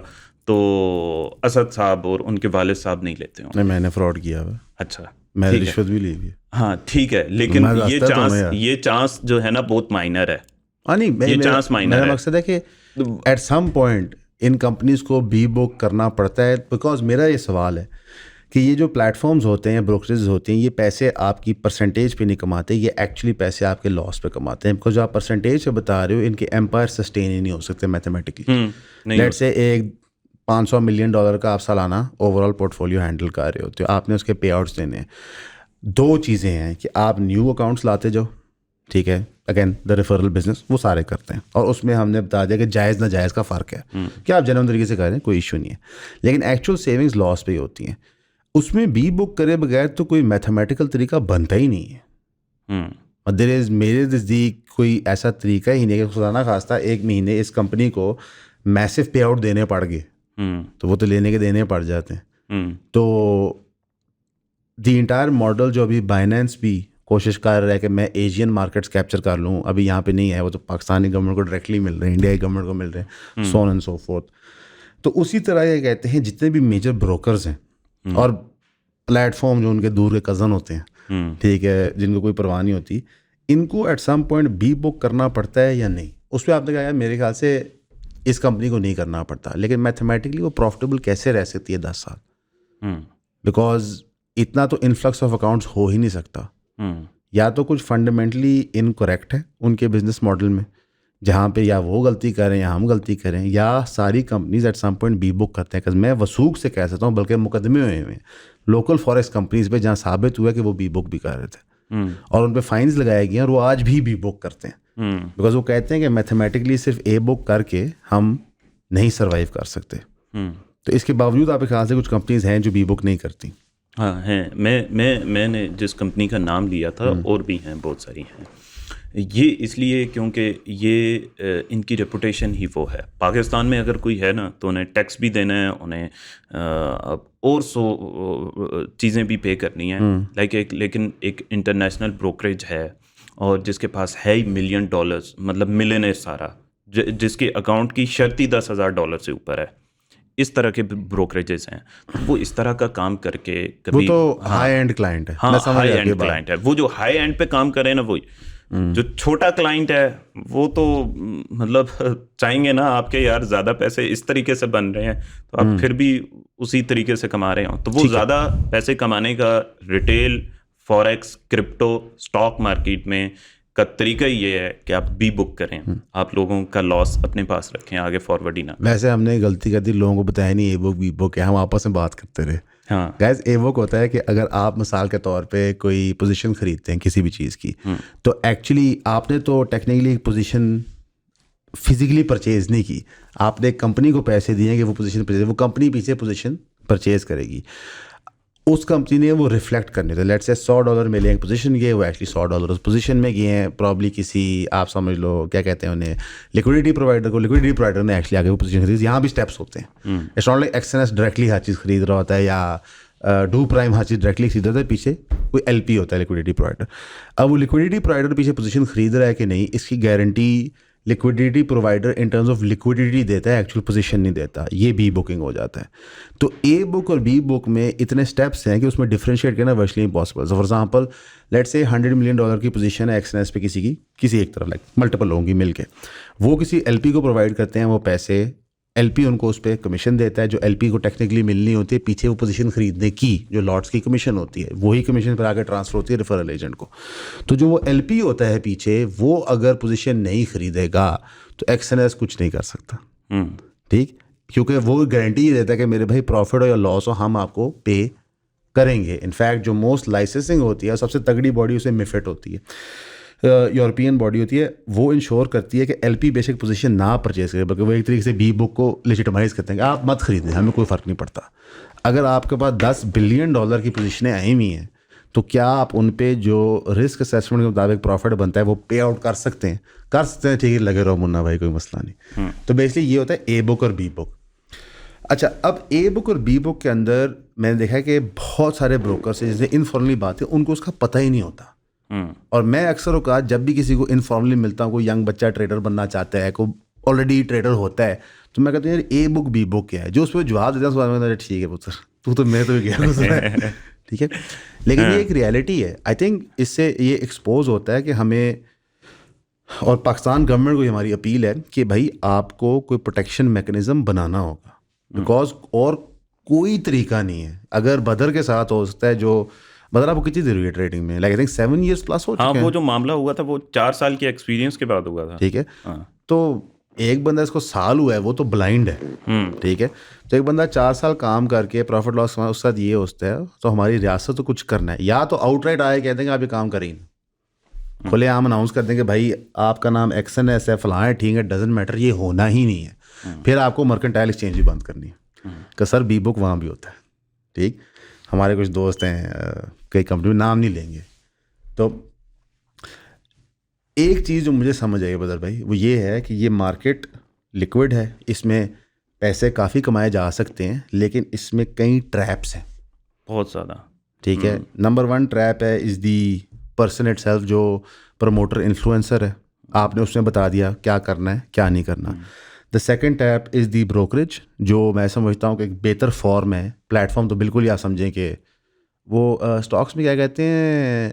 तो असद साहब और उनके वालिद साहब नहीं लेते होंगे। नहीं, मैंने फ्रॉड किया हुआ। अच्छा, मैंने रिश्वत भी ली हुई है। हाँ ठीक है, लेकिन ये चांस जो है ना बहुत माइनर है। नहीं, ये चांस माइनर है। मेरा मकसद है कि एट सम पॉइंट इन कंपनीज को बी बुक करना पड़ता है, बिकॉज मेरा ये सवाल है कि ये जो प्लेटफॉर्म्स होते हैं, ब्रोकरेज होते हैं, ये पैसे आपकी परसेंटेज पे नहीं कमाते, ये एक्चुअली पैसे आपके लॉस पे कमाते हैं। बिकॉज जो आप परसेंटेज पे बता रहे हो, इनके एम्पायर सस्टेन ही नहीं हो सकते मैथमेटिकली। लेट्स से एक $500 मिलियन का आप सालाना ओवरऑल पोर्टफोलियो हैंडल कर रहे होते हो, आपने उसके पे आउट्स देने हैं। 2 चीज़ें हैं कि आप न्यू अकाउंट्स लाते जाओ, ठीक है, अगेन द रेफरल बिजनेस वो सारे करते हैं, और उसमें हमने बता दिया कि जायज़ नाजायज़ का फ़र्क है कि आप जेन्युइन तरीके से कर रहे हैं, कोई इशू नहीं है, लेकिन एक्चुअल सेविंग्स लॉस पे ही होती हैं। उसमें बी बुक करे बगैर तो कोई मैथमेटिकल तरीका बनता ही नहीं है। मेरे नज़दीक कोई ऐसा तरीका ही नहीं है कि खुदा खास्ता 1 महीने इस कंपनी को मैसिव पे आउट देने पड़ गए, तो वो तो लेने के देने पड़ जाते हैं। तो द इंटायर मॉडल जो अभी बाइनेंस भी कोशिश कर रहा है कि मैं एशियन मार्केट्स कैप्चर कर लूँ, अभी यहाँ पे नहीं है, वो तो पाकिस्तानी गवर्नमेंट को डायरेक्टली मिल रहे हैं, इंडिया की गवर्नमेंट को मिल रहे हैं, so on and so fourth. तो उसी तरह ये कहते हैं जितने भी मेजर ब्रोकर्स हैं और प्लेटफॉर्म जो उनके दूर के कज़न होते हैं, ठीक है, जिनको कोई परवाह नहीं होती, इनको at some point be book करना पड़ता है या नहीं? उस पर आपने कहा यार मेरे ख्याल से इस कंपनी को नहीं करना पड़ता, लेकिन मैथमेटिकली वो प्रॉफिटेबल कैसे रह सकती है 10 साल? बिकॉज इतना तो इन्फ्लक्स ऑफ अकाउंट्स हो ही नहीं सकता। या तो कुछ फंडामेंटली इनकरेक्ट है उनके बिजनेस मॉडल में, जहाँ पे या वो गलती करें या हम गलती करें, या सारी companies at some point be book करते हैं। बिकॉज मैं वसूख से कह सकता हूँ, बल्कि मुकदमे हुए हैं लोकल फॉरेक्स कंपनीज पे जहाँ साबित हुआ कि वो बी बुक भी कर रहे थे और उन पर फाइन्स लगाए गए और वो आज भी बी बुक करते हैं, बिकॉज वो कहते हैं कि मैथमेटिकली सिर्फ ए बुक करके हम नहीं सर्वाइव कर सकते। तो इसके बावजूद आपके ख्याल से कुछ कंपनीज हैं जो बी बुक नहीं करती? हाँ हैं। मैंने जिस कंपनी का नाम लिया था, और भी हैं, बहुत सारी हैं। ये इसलिए क्योंकि ये इनकी रेपुटेशन ही वो है। पाकिस्तान में अगर कोई है ना, तो उन्हें टैक्स भी देना है, उन्हें और चीज़ें भी पे करनी है, लेकिन एक इंटरनेशनल ब्रोकरेज है और जिसके पास है ही $1 मिलियन, मतलब मिलियनेयर सारा, जिसके अकाउंट की शर्ती $10,000 से ऊपर है, इस तरह के ब्रोकरेजेस हैं। तो वो इस तरह का काम करके कभी, वो तो हाई एंड क्लाइंट है। हाँ, हाई एंड क्लाइंट है। वो जो हाई एंड पे काम करे ना, वही जो छोटा क्लाइंट है वो तो मतलब चाहेंगे ना आपके यार ज़्यादा पैसे इस तरीके से बन रहे हैं, तो आप फिर भी उसी तरीके से कमा रहे हो, तो वो ज़्यादा पैसे कमाने का retail, forex, crypto, stock market में का तरीका ये है कि आप बी बुक करें, आप लोगों का लॉस अपने पास रखें, आगे फॉरवर्ड ही ना। वैसे हमने गलती कर दी, लोगों को बताया नहीं ए बुक बी बुक है, हम आपस में बात करते रहे। हाँ गाइस, ए बुक होता है कि अगर आप मिसाल के तौर पे कोई पोजीशन खरीदते हैं किसी भी चीज़ की, तो एक्चुअली आपने तो टेक्निकली एक पोजीशन फिजिकली परचेज नहीं की, आपने एक कंपनी को पैसे दिए कि वो पोजीशन परचेज, वो कंपनी पीछे पोजीशन परचेज करेगी, उस कंपनी ने वो रिफ्लेक्ट करने थे। लेट्स से $100 मिले एक पोजीशन के, वो एक्चुअली $100 उस पोजीशन में गए हैं, प्रॉब्ली किसी, आप समझ लो क्या कहते हैं उन्हें, लिक्विडिटी प्रोवाइडर ने एक्चुअली आगे वो पोजीशन खरीदी। यहाँ भी स्टेप्स होते हैं, इट्स नॉट लाइक एक्सएनएस डायरेक्टली हर चीज़ खरीद रहा होता है, या do prime her cheese directly खरीद रहा है, पीछे कोई एलपी होता है लिक्विडिटी प्रोवाइडर। अब वो लिक्विडिटी प्रोवाइडर पीछे पोजीशन खरीद रहा है कि नहीं, इसकी guarantee liquidity provider in terms of liquidity देता है, एक्चुअल पोजीशन नहीं देता, ये बी बुकिंग हो जाता है। तो ए बुक और बी बुक में इतने स्टेप्स हैं कि उसमें डिफरेंशिएट करना virtually impossible. For example let's say $100 million की पोजीशन है एक्सएनएस पे किसी एक तरफ, लाइक मल्टीपल लोगों की मिलके, वो किसी एलपी को प्रोवाइड करते हैं वो पैसे, एलपी उनको उस पर कमीशन देता है, जो एलपी को टेक्निकली मिलनी होती है पीछे वो पोजीशन खरीदने की, जो लॉट्स की कमीशन होती है, वही कमीशन पर आकर ट्रांसफर होती है रेफरल एजेंट को। तो जो वो एलपी होता है पीछे, वो अगर पोजीशन नहीं खरीदेगा तो एक्सएनएस कुछ नहीं कर सकता, ठीक, क्योंकि वो गारंटी ही देता है कि मेरे भाई प्रॉफिट हो या लॉस हो हम आपको पे करेंगे। इनफैक्ट जो मोस्ट लाइसेंसिंग होती है, सबसे तगड़ी बॉडी उसे मिफिट होती है, यूरोपियन बॉडी होती है, वो इंश्योर करती है कि एलपी बेसिक पोजीशन ना परचेज करे, बल्कि वो एक तरीके से बी बुक को लेजिटिमाइज करते हैं कि आप मत खरीदें, हमें कोई फ़र्क नहीं पड़ता। अगर आपके पास $10 बिलियन की पोजीशनें आई हुई हैं तो क्या आप उन पे जो रिस्क असेसमेंट के मुताबिक प्रॉफिट बनता है वो पे आउट कर सकते हैं? ठीक है, लगे रहो मुन्ना भाई, कोई मसला नहीं। तो बेसिकली ये होता है ए बुक और बी बुक। अच्छा, अब ए बुक और बी बुक के अंदर मैंने देखा है कि बहुत सारे ब्रोकर से जैसे इनफॉर्मली बात है, उनको उसका पता ही नहीं होता। और मैं अक्सर औकात जब भी किसी को इनफॉर्मली मिलता हूँ, कोई यंग बच्चा ट्रेडर बनना चाहता है, कोई ऑलरेडी ट्रेडर होता है, तो मैं कहता हूँ यार ए बुक बी बुक क्या है, जो उस पर जवाब देता है ठीक है पुत्र, तू तो मैं तो गया ठीक है। लेकिन ये एक रियलिटी है। आई थिंक इससे ये एक्सपोज होता है कि हमें, और पाकिस्तान गवर्नमेंट को हमारी अपील है कि भाई आपको कोई प्रोटेक्शन मैकेनिज्म बनाना होगा, बिकॉज और कोई तरीका नहीं है। अगर बदर के साथ हो सकता है, जो बदर आपको कितनी देर हुई है ट्रेडिंग में, like I think 7 years plus हो चुके हैं। वो जो मामला हुआ था वो 4 साल के एक्सपीरियंस के बाद हुआ था, ठीक है। तो एक बंदा इसको साल हुआ है, वो तो ब्लाइंड है, ठीक है। तो एक बंदा 4 साल काम करके प्रॉफिट लॉस उसके साथ ये होता है, तो हमारी रियासत तो कुछ करना है, या तो आउटराइट आए कहते हैं कि आप ये काम करें, खुले आम अनाउंस कर देंगे भाई आपका नाम एक्सएनएस है, फलां है, ठीक है, डजेंट मैटर, ये होना ही नहीं है। फिर आपको मर्केंटाइल एक्सचेंज भी बंद करनी है कि सर बी बुक वहाँ भी होता है, ठीक। हमारे कुछ दोस्त हैं कई कंपनी में, नाम नहीं लेंगे। तो एक चीज़ जो मुझे समझ आई बदर भाई, वो ये है कि ये मार्केट लिक्विड है, इसमें पैसे काफ़ी कमाए जा सकते हैं, लेकिन इसमें कई ट्रैप्स हैं, बहुत ज़्यादा, ठीक है। नंबर 1 ट्रैप है इज़ दी पर्सन इटसेल्फ, जो प्रमोटर इन्फ्लुएंसर है, आपने उसने बता दिया क्या करना है क्या नहीं करना। The second tap is the brokerage, जो मैं समझता हूँ कि एक बेहतर फॉर्म है। प्लेटफॉर्म तो बिल्कुल ही आप समझें कि वो स्टॉक्स में क्या कहते हैं,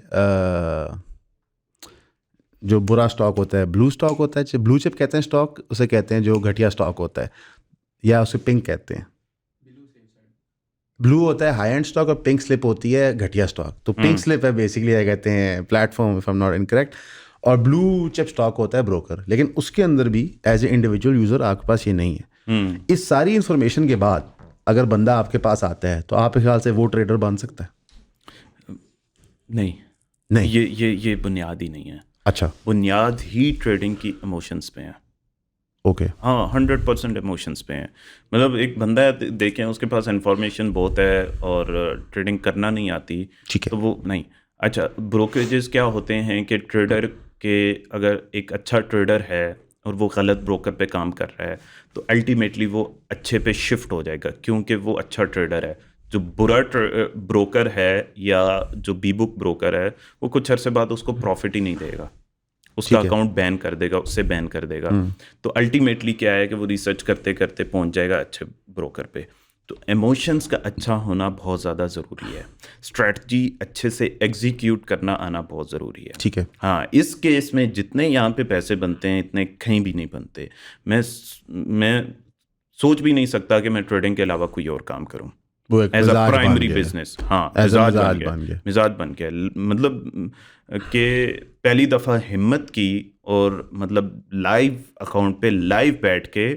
जो बुरा स्टॉक होता है ब्लू स्टॉक होता है, ब्लू चिप कहते हैं स्टॉक, उसे कहते हैं जो घटिया स्टॉक होता है, या उसे पिंक कहते हैं। ब्लू होता है हाई एंड स्टॉक और पिंक स्लिप होती है घटिया स्टॉक। तो पिंक स्लिप है बेसिकली क्या कहते हैं platform, if I am not incorrect, और ब्लू चिप स्टॉक होता है ब्रोकर। लेकिन उसके अंदर भी एज ए इंडिविजुअल यूज़र आपके पास ये नहीं है। इस सारी इन्फॉर्मेशन के बाद अगर बंदा आपके पास आता है तो आपके ख्याल से वो ट्रेडर बन सकता है? नहीं, ये बुनियाद ही नहीं है। अच्छा, बुनियाद ही ट्रेडिंग की इमोशंस पे है। ओके, हाँ, 100% इमोशंस पे है। मतलब एक बंदा है, देखें उसके पास इंफॉर्मेशन बहुत है और ट्रेडिंग करना नहीं आती, ठीक है, तो वो नहीं। अच्छा, ब्रोकरेजेस क्या होते हैं कि ट्रेडर के, अगर एक अच्छा ट्रेडर है और वो गलत ब्रोकर पे काम कर रहा है तो अल्टीमेटली वो अच्छे पे शिफ्ट हो जाएगा, क्योंकि वो अच्छा ट्रेडर है। जो बुरा ब्रोकर है या जो बी बुक ब्रोकर है, वो कुछ अरसे बाद उसको प्रॉफिट ही नहीं देगा, उसका अकाउंट बैन कर देगा, उससे बैन कर देगा। तो अल्टीमेटली क्या है कि वो रिसर्च करते करते पहुंच जाएगा अच्छे ब्रोकर पे। तो इमोशंस का अच्छा होना बहुत ज़्यादा ज़रूरी है, स्ट्रैटेजी अच्छे से एग्जीक्यूट करना आना बहुत ज़रूरी है, ठीक है। हाँ, इस केस में जितने यहाँ पे पैसे बनते हैं इतने कहीं भी नहीं बनते। मैं सोच भी नहीं सकता कि मैं ट्रेडिंग के अलावा कोई और काम करूँ एज अ प्राइमरी बिजनेस। हाँ, मिजाज बन गया। मतलब कि पहली दफ़ा हिम्मत की और मतलब लाइव अकाउंट पे लाइव बैठ के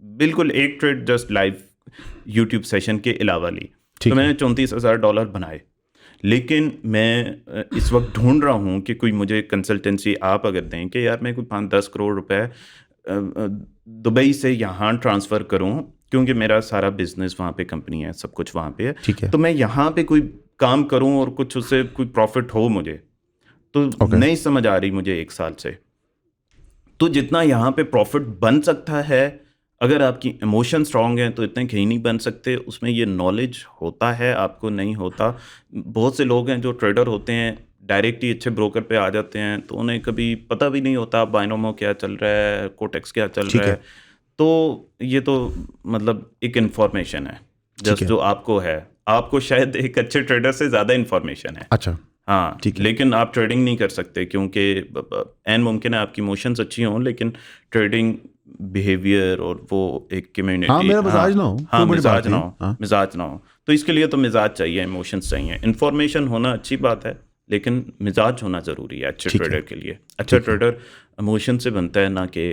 बिल्कुल एक trade just live YouTube session के अलावा ली, तो मैंने $34,000 बनाए। लेकिन मैं इस वक्त ढूंढ रहा हूँ कि कोई मुझे कंसल्टेंसी आप अगर दें कि यार मैं कोई 5-10 करोड़ रुपए दुबई से यहाँ ट्रांसफ़र करूँ, क्योंकि मेरा सारा बिजनेस वहाँ पे, कंपनी है, सब कुछ वहाँ पे है, ठीक है। तो मैं यहाँ पे कोई काम करूँ और कुछ उससे कोई प्रॉफिट हो मुझे, तो नहीं समझ आ रही मुझे 1 साल से। तो जितना यहाँ पे प्रॉफिट बन सकता है, अगर आपकी इमोशन स्ट्रांग है तो इतने कहीं नहीं बन सकते। उसमें ये नॉलेज होता है, आपको नहीं होता। बहुत से लोग हैं जो ट्रेडर होते हैं, डायरेक्ट ही अच्छे ब्रोकर पे आ जाते हैं, तो उन्हें कभी पता भी नहीं होता बाइनोमो क्या चल रहा है, कोटेक्स क्या चल रहा है। तो ये तो मतलब एक इन्फॉर्मेशन है जस्ट जो आपको है, आपको शायद एक अच्छे ट्रेडर से ज़्यादा इन्फॉर्मेशन है। अच्छा, हाँ, लेकिन आप ट्रेडिंग नहीं कर सकते क्योंकि एन मुमकिन है आपकी इमोशंस अच्छी हों, लेकिन ट्रेडिंग बिहेवियर और वो एक कम्युनिटी, हाँ, मेरा मिजाज ना हो, हाँ, कोई बड़ी मिजाज बात ना नहीं, हो, हाँ। मिजाज ना हो, तो इसके लिए तो मिजाज चाहिए, इमोशंस चाहिए। इन्फॉर्मेशन होना अच्छी बात है, लेकिन मिजाज होना ज़रूरी है अच्छे ट्रेडर के लिए। अच्छा ट्रेडर इमोशन से बनता है, ना कि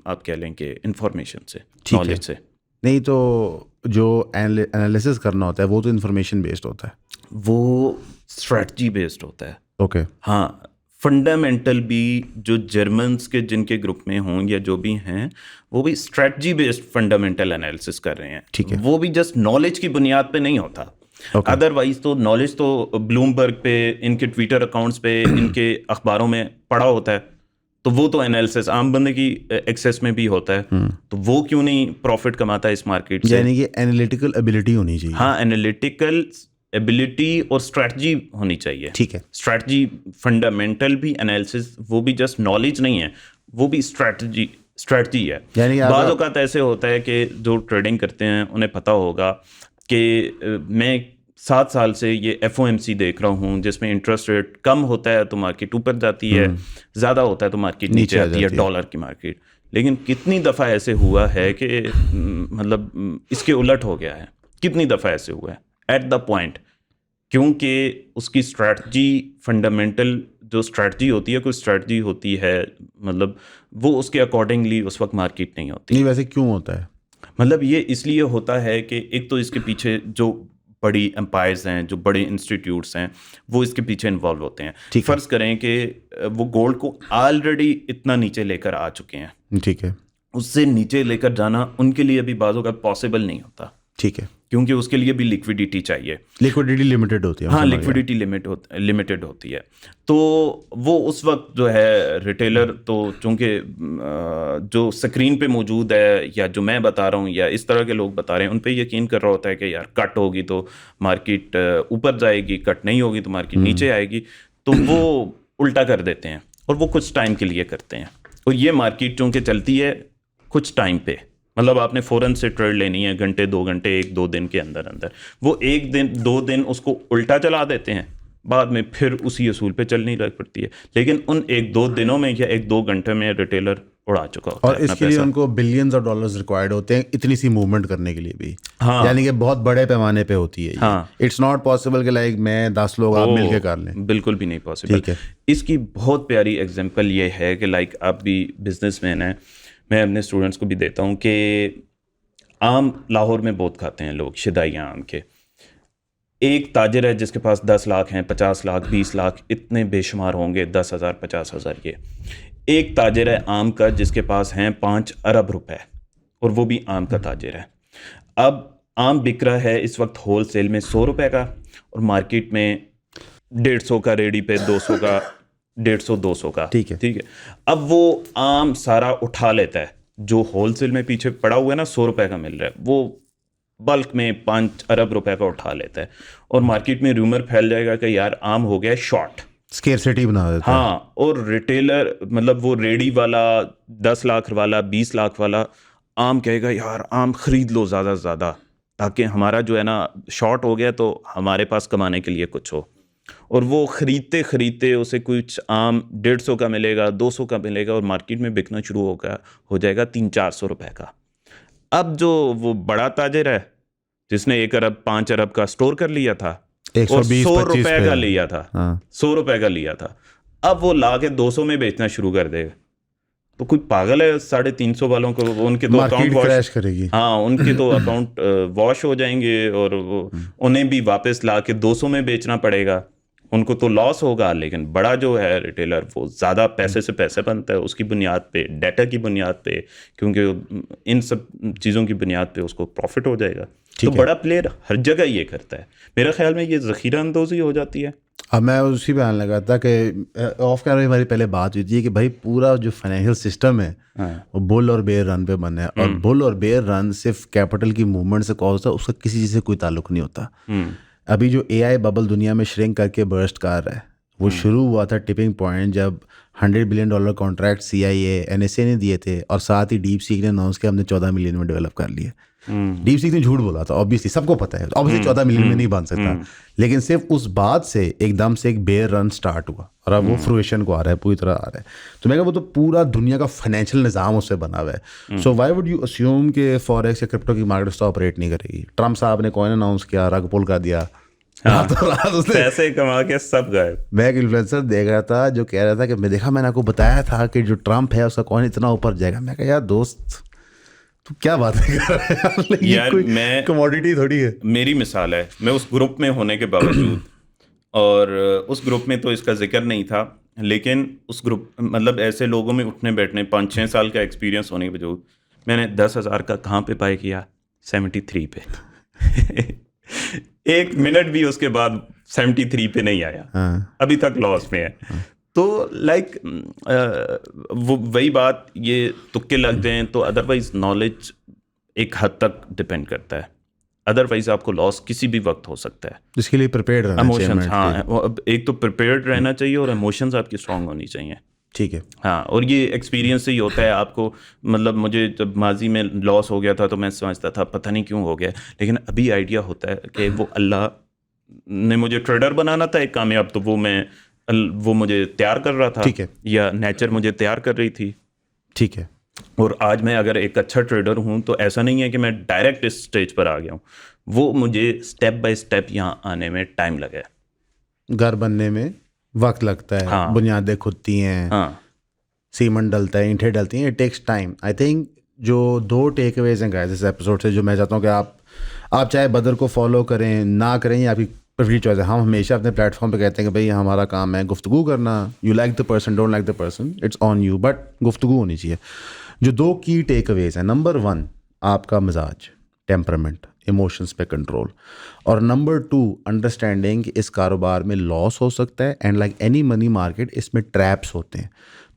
आप कह लें कि इन्फॉर्मेशन से, नॉलेज से। नहीं तो जो एनालिसिस करना होता है वो तो इन्फॉर्मेशन बेस्ड होता है, वो स्ट्रेटजी बेस्ड होता है। ओके। हाँ, फंडामेंटल भी जो जर्मन्स के जिनके ग्रुप में हों या जो भी हैं, वो भी स्ट्रेटजी बेस्ड फंडामेंटल एनालिसिस कर रहे हैं। ठीक है। वो भी जस्ट नॉलेज की बुनियाद पे नहीं होता। अदरवाइज तो नॉलेज तो ब्लूमबर्ग पे, इनके ट्विटर अकाउंट्स पे, इनके अखबारों में पढ़ा होता है, तो वो तो एनालिसिस आम बंदे की एक्सेस में भी होता है। तो वो क्यों नहीं प्रॉफिट कमाता है इस मार्केट से? यानी कि एनालिटिकल एबिलिटी होनी चाहिए। हाँ, एनालिटिकल एबिलिटी और स्ट्रेटजी होनी चाहिए। ठीक है। स्ट्रेटजी फंडामेंटल भी, एनालिसिस वो भी जस्ट नॉलेज नहीं है, वो भी स्ट्रेटजी है। यानी बाज़ औक़ात ऐसे होता है कि जो ट्रेडिंग करते हैं उन्हें पता होगा कि मैं 7 साल से ये FOMC देख रहा हूँ जिसमें इंटरेस्ट रेट कम होता है तो मार्केट ऊपर जाती है, ज़्यादा होता है तो मार्केट नीचे आती है, डॉलर की मार्केट। लेकिन कितनी दफ़ा ऐसे हुआ है कि मतलब इसके उलट हो गया है? कितनी दफ़ा ऐसे हुआ है? एट द पॉइंट, क्योंकि उसकी स्ट्रैटजी, फंडामेंटल जो स्ट्रैटजी होती है, कोई स्ट्रैटजी होती है, मतलब वो उसके अकॉर्डिंगली उस वक्त मार्केट नहीं होती। नहीं, वैसे क्यों होता है? मतलब ये इसलिए होता है कि एक तो इसके पीछे जो बड़ी एम्पायर्स हैं, जो बड़े इंस्टीट्यूट्स हैं, वो इसके पीछे इन्वॉल्व होते हैं। फ़र्ज़ करें कि वो गोल्ड को ऑलरेडी इतना नीचे लेकर आ चुके हैं, ठीक है, उससे नीचे लेकर जाना उनके लिए भी बाज़ों का पॉसिबल नहीं होता। ठीक है, क्योंकि उसके लिए भी लिक्विडिटी चाहिए। लिक्विडिटी लिमिटेड होती है। हाँ, लिक्विडिटी लिमिटेड होती है। तो वो उस वक्त जो है रिटेलर तो चूँकि जो स्क्रीन पे मौजूद है या जो मैं बता रहा हूँ या इस तरह के लोग बता रहे हैं, उन पे यकीन कर रहा होता है कि यार कट होगी तो मार्केट ऊपर जाएगी, कट नहीं होगी तो मार्केट नीचे आएगी, तो वो उल्टा कर देते हैं और वो कुछ टाइम के लिए करते हैं। और ये मार्केट चूँकि चलती है कुछ टाइम पे, मतलब आपने फ़ौरन से ट्रेड लेनी है, घंटे 2 घंटे 1-2 दिन के अंदर अंदर, वो 1 दिन 2 दिन उसको उल्टा चला देते हैं, बाद में फिर उसी असूल पे चलनी लग पड़ती है। लेकिन उन 1-2 दिनों में या 1-2 घंटे में रिटेलर उड़ा चुका होता है और इसके लिए उनको बिलियंस ऑफ डॉलर्स रिक्वायर्ड होते हैं इतनी सी मूवमेंट करने के लिए भी। हाँ, यानी कि बहुत बड़े पैमाने पे होती है। हाँ, इट्स नॉट पॉसिबल कि लाइक मैं 10 लोग आप मिलके कर लें, बिल्कुल भी नहीं पॉसिबल। ठीक है। इसकी बहुत प्यारी एग्जांपल ये है कि लाइक आप भी बिजनेसमैन हैं, मैं अपने स्टूडेंट्स को भी देता हूँ कि आम लाहौर में बहुत खाते हैं लोग, शिदाइयाँ आम के। एक ताजिर है जिसके पास 10 लाख हैं, 50 लाख, 20 लाख, इतने बेशुमार होंगे, 10,000, 50,000 ये। एक ताजिर है आम का जिसके पास हैं 5 अरब रुपए, और वो भी आम का ताजिर है। अब आम बिक रहा है इस वक्त होल सेल में 100 रुपए का, और मार्केट में 150 का रेडी पे, 200 का, 150-200 का। ठीक है, ठीक है। अब वो आम सारा उठा लेता है, जो होलसेल में पीछे पड़ा हुआ है ना, 100 रुपए का मिल रहा है, वो बल्क में 5 अरब रुपए का उठा लेता है, और मार्केट में रूमर फैल जाएगा कि यार आम हो गया शॉर्ट, स्केर्सिटी बना देता है। हाँ, और रिटेलर मतलब वो रेडी वाला 10 लाख वाला, 20 लाख वाला आम कहेगा यार आम खरीद लो ज़्यादा से ज़्यादा, ताकि हमारा जो है ना शॉर्ट हो गया तो हमारे पास कमाने के लिए कुछ हो। और वो खरीदते खरीदते उसे कुछ आम 150 का मिलेगा, 200 का मिलेगा, और मार्केट में बिकना शुरू हो जाएगा 300-400 रुपए का। अब जो वो बड़ा ताजिर है जिसने 1 अरब 5 अरब का स्टोर कर लिया था, 120 100 रुपए का लिया था, हाँ। 100 रुपए का लिया था, अब वो ला के 200 में बेचना शुरू कर देगा। तो कोई पागल है 350 वालों को, उनके तो अकाउंट क्रैश करेगी। हाँ, उनके तो अकाउंट वॉश हो जाएंगे, और वो उन्हें भी वापस ला के 200 में बेचना पड़ेगा, उनको तो लॉस होगा। लेकिन बड़ा जो है रिटेलर, वो ज़्यादा पैसे से पैसे बनता है उसकी बुनियाद पे, डाटा की बुनियाद पे, क्योंकि इन सब चीज़ों की बुनियाद पे उसको प्रॉफिट हो जाएगा। तो बड़ा प्लेयर हर जगह ये करता है। मेरे ख्याल में ये ज़ख़ीरा अंदोज़ी हो जाती है। अब मैं उसी पे आने लगा था कि ऑफ कैमरा हमारी पहले बात हुई थी कि भाई पूरा जो फाइनेंशियल सिस्टम है वो बुल और बेयर रन पे बना है, और बुल और बेयर रन सिर्फ कैपिटल की मूवमेंट से कॉज होता है, उसका किसी चीज़ से कोई ताल्लुक नहीं होता। अभी जो AI बबल दुनिया में श्रिंक करके बर्स्ट कर रहा है, वो शुरू हुआ था टिपिंग पॉइंट जब $100 बिलियन कॉन्ट्रैक्ट CIA NSA ने दिए थे और साथ ही डीप सीक ने अनाउंस किया हमने 14 मिलियन में डेवलप कर लिए। डीप सीक ने झूठ बोला था, ऑब्वियसली सबको पता है, ऑब्वियसली 14 मिलियन में नहीं बन सकता, लेकिन सिर्फ उस बात से एकदम से एक बेयर रन स्टार्ट हुआ और अब वो फ्रूएशन को आ रहा है, पूरी तरह आ रहा है। तो मैं कहा वो तो पूरा दुनिया का फाइनेंशियल निज़ाम उससे बना हुआ है। So why would you assume कि फॉरेक्स या क्रिप्टो की मार्केट तो ऑपरेट नहीं करेगी? ट्रम्प साहब ने कॉइन अनाउंस किया, रग पुल कर दिया, रात उसने पैसे कमा के सब गए। मैं एक इन्फ्लुएंसर देख रहा था जो कह रहा था कि मैंने आपको बताया था कि जो ट्रम्प है उसका कॉइन इतना ऊपर जाएगा। मैं कहा यार दोस्त तू क्या बात कर रहा है यार, मैं कमोडिटी थोड़ी है। मेरी मिसाल है, मैं उस ग्रुप में होने के बावजूद और उस ग्रुप में तो इसका जिक्र नहीं था, लेकिन उस ग्रुप मतलब ऐसे लोगों में उठने बैठने 5-6 साल का एक्सपीरियंस होने के बावजूद मैंने 10,000 का कहाँ पे बाय किया? 73 पे। एक मिनट भी उसके बाद 73 पे नहीं आया। हाँ। अभी तक लॉस में है। तो लाइक वो वही बात, ये तुक्के लगते हैं। तो अदरवाइज नॉलेज एक हद तक डिपेंड करता है, अदरवाइज आपको लॉस किसी भी वक्त हो सकता है। इसके लिए प्रिपेयर्ड रहना चाहिए। इमोशंस, हाँ, एक तो प्रिपेयर्ड रहना चाहिए और इमोशंस आपकी स्ट्रांग होनी चाहिए। ठीक है। हाँ, और ये एक्सपीरियंस से ही होता है आपको। मतलब मुझे जब माजी में लॉस हो गया था तो मैं समझता था पता नहीं क्यों हो गया, लेकिन अभी आइडिया होता है कि वो अल्लाह ने मुझे ट्रेडर बनाना था एक कामयाब, तो वो मुझे तैयार कर रहा था। ठीक है। या नेचर मुझे तैयार कर रही थी। ठीक है। और आज मैं अगर एक अच्छा ट्रेडर हूँ तो ऐसा नहीं है कि मैं डायरेक्ट इस स्टेज पर आ गया हूँ, वो मुझे स्टेप बाय स्टेप यहाँ आने में टाइम लगा है। घर बनने में वक्त लगता है। हाँ। बुनियादें खुदती हैं। हाँ, सीमेंट डलता है, ईंटें डलती हैं, it takes time. I think जो 2 टेक अवेज हैं गाइस इस एपिसोड से, जो मैं चाहता हूँ कि आप चाहे बदर को फॉलो करें ना करें, ये आपकी प्रेफरेंस चॉइस है। हम हमेशा अपने प्लेटफॉर्म पे कहते हैं कि भाई हमारा काम है गुफ्तगू करना। You like the person, don't like the person, it's on you, but गुफ्तगू होनी चाहिए। जो 2 की टेक अवेज हैं, नंबर 1 आपका मिजाज, टेम्परामेंट, इमोशंस पे कंट्रोल, और नंबर 2 अंडरस्टैंडिंग कि इस कारोबार में लॉस हो सकता है and like any money market इसमें ट्रैप्स होते हैं।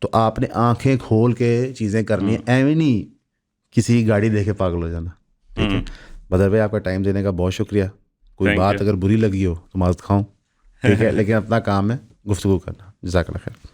तो आपने आंखें खोल के चीज़ें करनी है, एवं नहीं किसी की गाड़ी देखे पागल हो जाना। ठीक है बदर भाई, आपका टाइम देने का बहुत शुक्रिया। कोई Thank बात you. अगर बुरी लगी हो तो माजत खाऊं, ठीक है, लेकिन अपना काम है गुफ्तगू करना। जज़ाकल्लाह खैर।